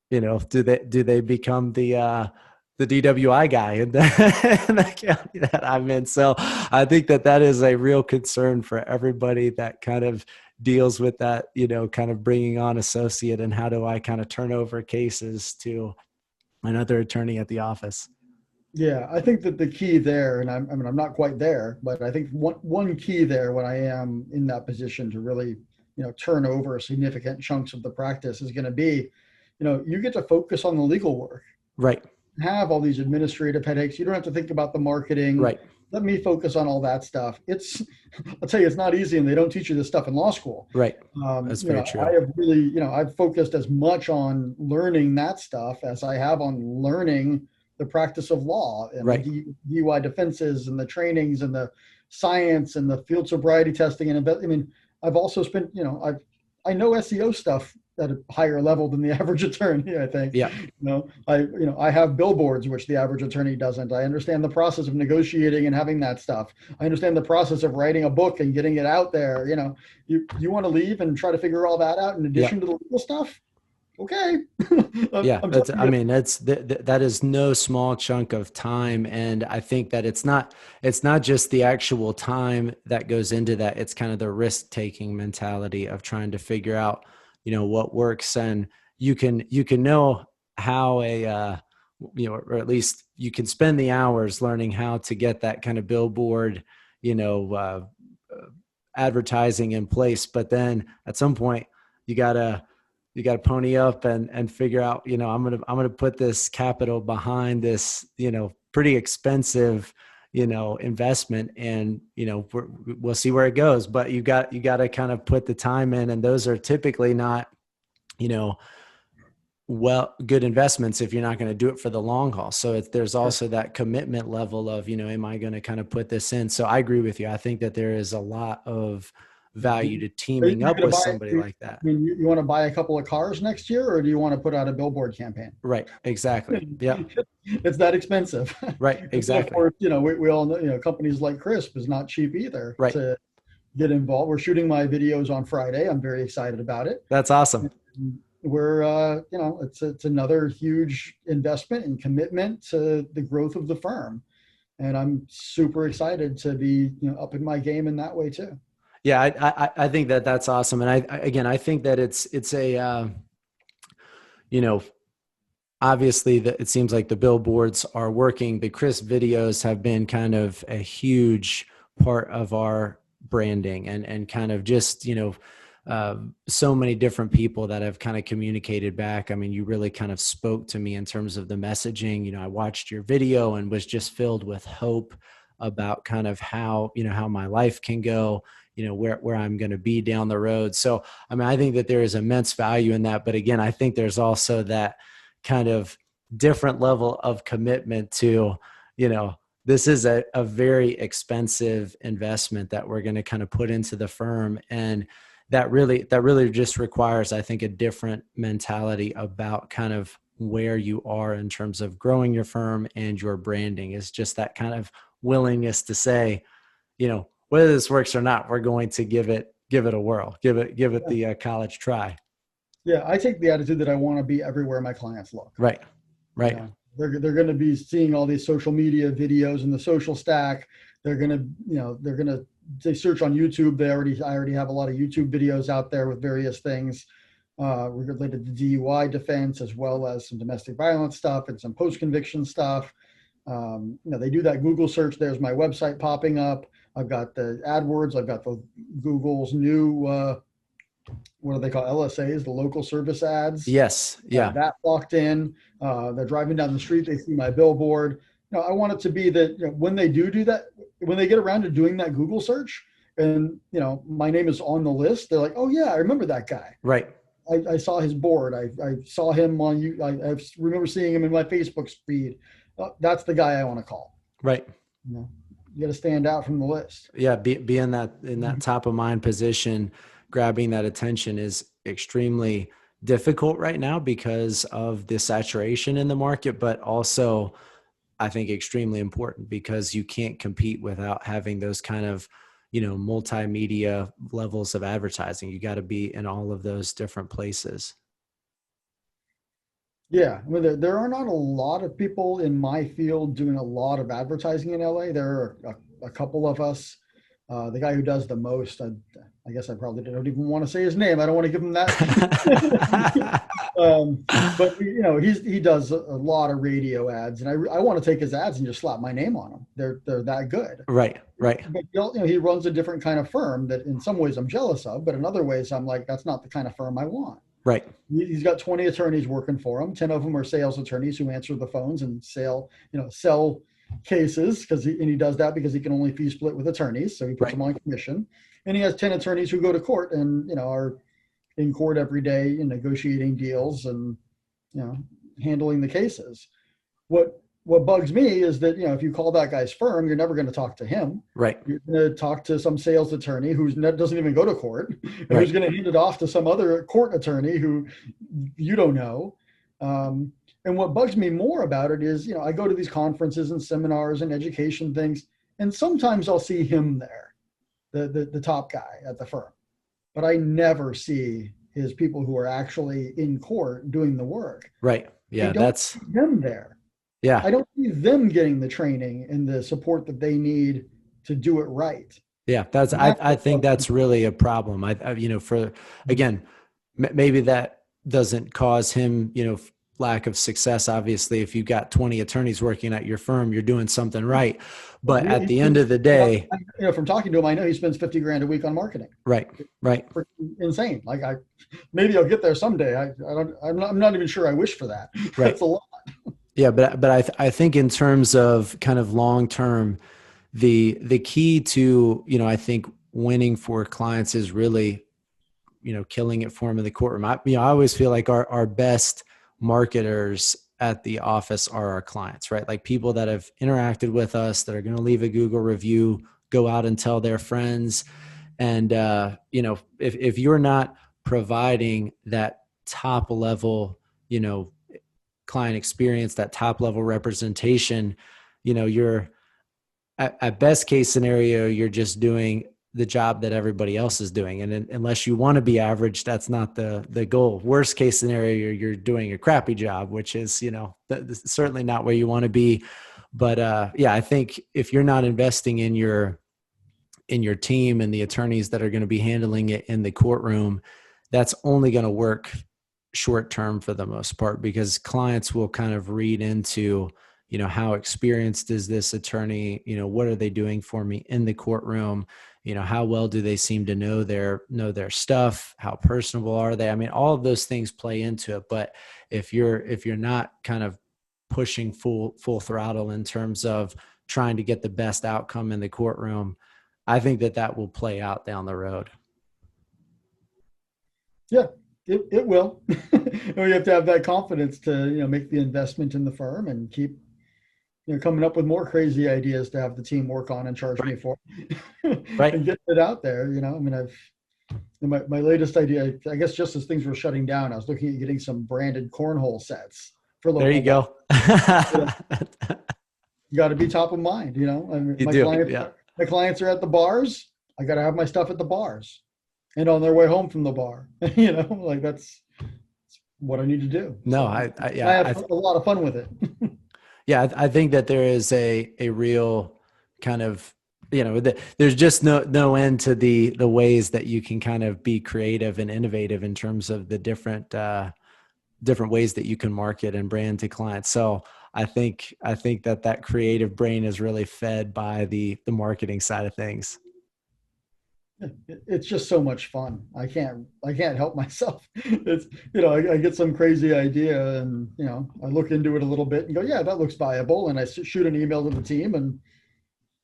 do they become the DWI guy in the county that I'm in? So I think that is a real concern for everybody that kind of deals with that, kind of bringing on associate, and how do I kind of turn over cases to another attorney at the office? Yeah, I think that the key there, and I'm not quite there, but I think one key there when I am in that position to really, turn over significant chunks of the practice is going to be, you get to focus on the legal work. Right. Have all these administrative headaches. You don't have to think about the marketing. Right. Let me focus on all that stuff. I'll tell you, it's not easy, and they don't teach you this stuff in law school. Right. That's very true. I have really, I've focused as much on learning that stuff as I have on learning the practice of law and right. the DUI defenses and the trainings and the science and the field sobriety testing. And I've also spent, I know SEO stuff at a higher level than the average attorney, I think. Yeah. I have billboards, which the average attorney doesn't. I understand the process of negotiating and having that stuff. I understand the process of writing a book and getting it out there. You want to leave and try to figure all that out in addition to the legal stuff? Okay. Yeah. That is no small chunk of time. And I think that it's not just the actual time that goes into that. It's kind of the risk-taking mentality of trying to figure out, what works. And you can know how or at least you can spend the hours learning how to get that kind of billboard, advertising in place. But then at some point you gotta pony up and figure out, I'm going to put this capital behind this, pretty expensive, investment, and, we'll see where it goes. But you got to kind of put the time in, and those are typically not, good investments if you're not going to do it for the long haul. So there's also that commitment level of, am I going to kind of put this in? So I agree with you. I think that there is a lot of value to teaming up with somebody like that. You want to buy a couple of cars next year, or do you want to put out a billboard campaign? Right. Exactly. Yeah. It's that expensive. Right. Exactly. Of course, we all know, companies like Crisp is not cheap either. Right. To get involved. We're shooting my videos on Friday. I'm very excited about it. That's awesome. We're, it's another huge investment and commitment to the growth of the firm. And I'm super excited to be, upping my game in that way too. Yeah, I think that's awesome. And I think that it's a, obviously it seems like the billboards are working. The Chris videos have been kind of a huge part of our branding and kind of just, so many different people that have kind of communicated back. I mean, you really kind of spoke to me in terms of the messaging. I watched your video and was just filled with hope about kind of how my life can go, where I'm going to be down the road. So, I think that there is immense value in that. But again, I think there's also that kind of different level of commitment to, this is a very expensive investment that we're going to kind of put into the firm. And that really just requires, I think, a different mentality about kind of where you are in terms of growing your firm and your branding, is just that kind of willingness to say, whether this works or not, we're going to give it a whirl, give it the college try. Yeah, I take the attitude that I want to be everywhere my clients look. Right. They're going to be seeing all these social media videos in the social stack. They're going to they search on YouTube. I already have a lot of YouTube videos out there with various things related to DUI defense, as well as some domestic violence stuff and some post-conviction stuff. They do that Google search. There's my website popping up. I've got the AdWords. I've got the Google's new what do they call LSAs, the local service ads? Yes. Yeah. That locked in. They're driving down the street. They see my billboard. I want it to be that when they do that, when they get around to doing that Google search and, my name is on the list, they're like, oh yeah, I remember that guy. Right. I saw his board. I saw him on you. I remember seeing him in my Facebook feed. That's the guy I want to call. Right. You got to stand out from the list. Yeah. Be in that top of mind position. Grabbing that attention is extremely difficult right now because of the saturation in the market, but also I think extremely important because you can't compete without having those kind of, multimedia levels of advertising. You got to be in all of those different places. Yeah. There are not a lot of people in my field doing a lot of advertising in LA. There are a couple of us. The guy who does the most, I guess I probably don't even want to say his name. I don't want to give him that. But he does a lot of radio ads, and I want to take his ads and just slap my name on them. They're that good. Right. But he runs a different kind of firm that in some ways I'm jealous of, but in other ways I'm like, that's not the kind of firm I want. Right. He's got 20 attorneys working for him. 10 of them are sales attorneys who answer the phones and sell cases he does that because he can only fee split with attorneys. So he puts them on commission, and he has 10 attorneys who go to court and, are in court every day and negotiating deals and, handling the cases. What bugs me is that, if you call that guy's firm, you're never going to talk to him. Right. You're going to talk to some sales attorney who doesn't even go to court, and who's going to hand it off to some other court attorney who you don't know. And what bugs me more about it is, I go to these conferences and seminars and education things, and sometimes I'll see him there, the top guy at the firm, but I never see his people who are actually in court doing the work. Right. Yeah. That's them there. Yeah. I don't see them getting the training and the support that they need to do it right. Yeah. I think that's really a problem. Maybe that doesn't cause him, lack of success. Obviously, if you've got 20 attorneys working at your firm, you're doing something right. But at the end of the day, from talking to him, I know he spends $50,000 a week on marketing. Right. Insane. Like maybe I'll get there someday. I'm not even sure I wish for that. Right. That's a lot. Yeah. But I think in terms of kind of long-term, the key to, I think winning for clients is really, killing it for them in the courtroom. I always feel like our best marketers at the office are our clients, right? Like people that have interacted with us, that are going to leave a Google review, go out and tell their friends. And, if you're not providing that top level, client experience, that top level representation, you're at best case scenario, you're just doing the job that everybody else is doing. And unless you want to be average, that's not the goal. Worst case scenario, you're doing a crappy job, which is, certainly not where you want to be. But I think if you're not investing in your team and the attorneys that are going to be handling it in the courtroom, that's only going to work short term for the most part, because clients will kind of read into, how experienced is this attorney? What are they doing for me in the courtroom? How well do they seem to know their stuff? How personable are they? I mean, all of those things play into it. But if you're not kind of pushing full throttle in terms of trying to get the best outcome in the courtroom, I think that will play out down the road. Yeah, it will. We have to have that confidence to, make the investment in the firm and keep, coming up with more crazy ideas to have the team work on and charge me for. Right. And get it out there. My latest idea, I guess just as things were shutting down, I was looking at getting some branded cornhole sets for local. There you go. You got to be top of mind, you know. I mean, You my clients are at the bars. I got to have my stuff at the bars and on their way home from the bar. You know, like that's what I need to do. No, so I have a lot of fun with it. Yeah, I think that there is a real kind of, you know, there's just no end to the ways that you can kind of be creative and innovative in terms of the different ways that you can market and brand to clients. So I think that creative brain is really fed by the marketing side of things. It's just so much fun. I can't help myself. It's, you know, I get some crazy idea and, you know, I look into it a little bit and go, yeah, that looks viable. And I shoot an email to the team and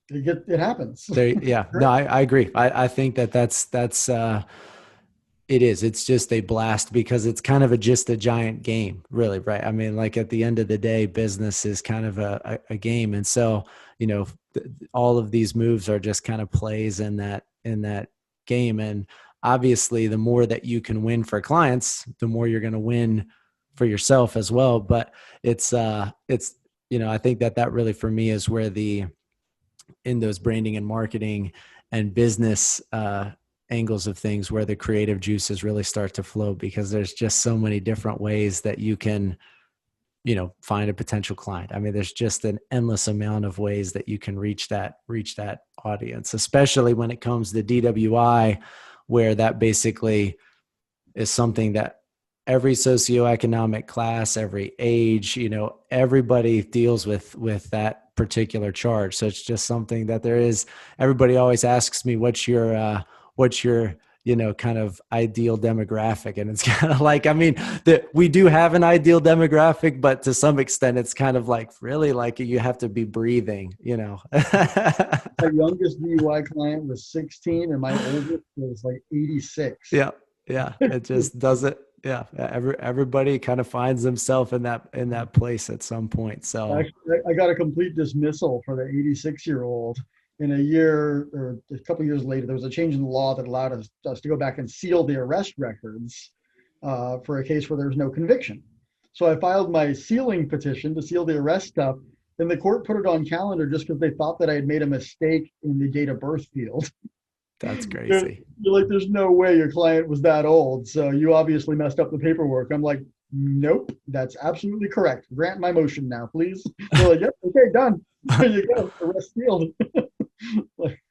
it happens. Yeah, no, I agree. I think that's it is. It's just a blast because it's kind of just a giant game, really, right? I mean, like at the end of the day, business is kind of a game. And so, you know, all of these moves are just kind of plays in that game. And obviously the more that you can win for clients, the more you're going to win for yourself as well. But it's, you know, I think that really for me is where in those branding and marketing and business, angles of things where the creative juices really start to flow, because there's just so many different ways that you can, you know, find a potential client. I mean, there's just an endless amount of ways that you can reach that audience, especially when it comes to DWI, where that basically is something that every socioeconomic class, every age, you know, everybody deals with that particular charge. So it's just something that everybody always asks me, what's your, you know, kind of ideal demographic? And it's kind of like, I mean, we do have an ideal demographic, but to some extent it's kind of like, really, like you have to be breathing, you know. My youngest DUI client was 16 and my oldest was like 86. Yeah. It just does it. Yeah. Everybody kind of finds themselves in that place at some point. So actually, I got a complete dismissal for the 86-year-old. In a year or a couple of years later, there was a change in the law that allowed us to go back and seal the arrest records for a case where there was no conviction. So I filed my sealing petition to seal the arrest stuff, and the court put it on calendar just because they thought that I had made a mistake in the date of birth field. That's crazy. You're like, there's no way your client was that old, so you obviously messed up the paperwork. I'm like, nope, that's absolutely correct. Grant my motion now, please. They're like, yep, okay, done. There you go, arrest sealed. Like,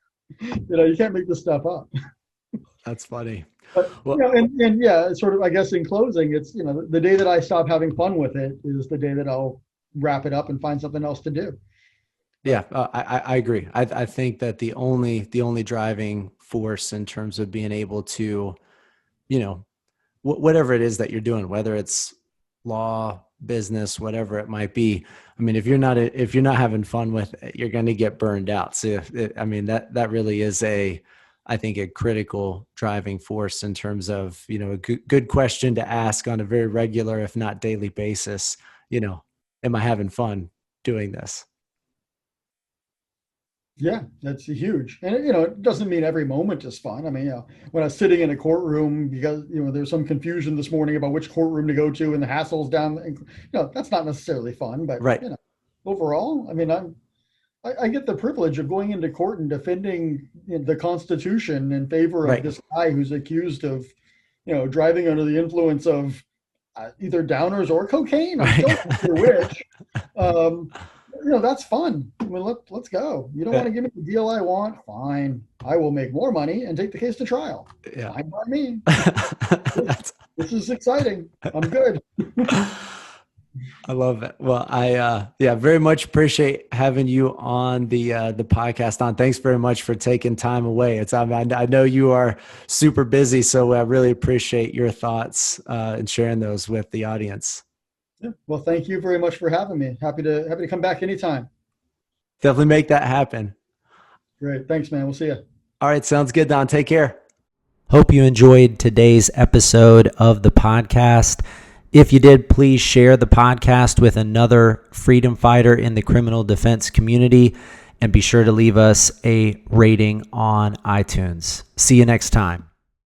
you know, you can't make this stuff up. That's funny. But, well, you know, and yeah, sort of, I guess in closing, it's, you know, the day that I stop having fun with it is the day that I'll wrap it up and find something else to do. Yeah, I agree. I think that the only driving force in terms of being able to, you know, whatever it is that you're doing, whether it's law, business, whatever it might be. I mean, if you're not having fun with it, you're going to get burned out. So that really is I think a critical driving force in terms of, you know, a good question to ask on a very regular, if not daily basis. You know, am I having fun doing this? Yeah, that's huge. And, you know, it doesn't mean every moment is fun. I mean, you know, when I was sitting in a courtroom, because, you know, there's some confusion this morning about which courtroom to go to and the hassles down, you know, that's not necessarily fun, but, right. You know, overall, I mean, I get the privilege of going into court and defending, you know, the Constitution in favor of right. This guy who's accused of, you know, driving under the influence of either downers or cocaine. I'm still not sure which. You know, that's fun. I mean, let's go. You don't want to give me the deal I want? Fine. I will make more money and take the case to trial. Yeah. Fine by me. This is exciting. I'm good. I love it. Well, I very much appreciate having you on the podcast. Don, thanks very much for taking time away. I know you are super busy, so I really appreciate your thoughts and sharing those with the audience. Yeah. Well, thank you very much for having me. Happy to come back anytime. Definitely make that happen. Great. Thanks, man. We'll see you. All right. Sounds good, Don. Take care. Hope you enjoyed today's episode of the podcast. If you did, please share the podcast with another freedom fighter in the criminal defense community, and be sure to leave us a rating on iTunes. See you next time.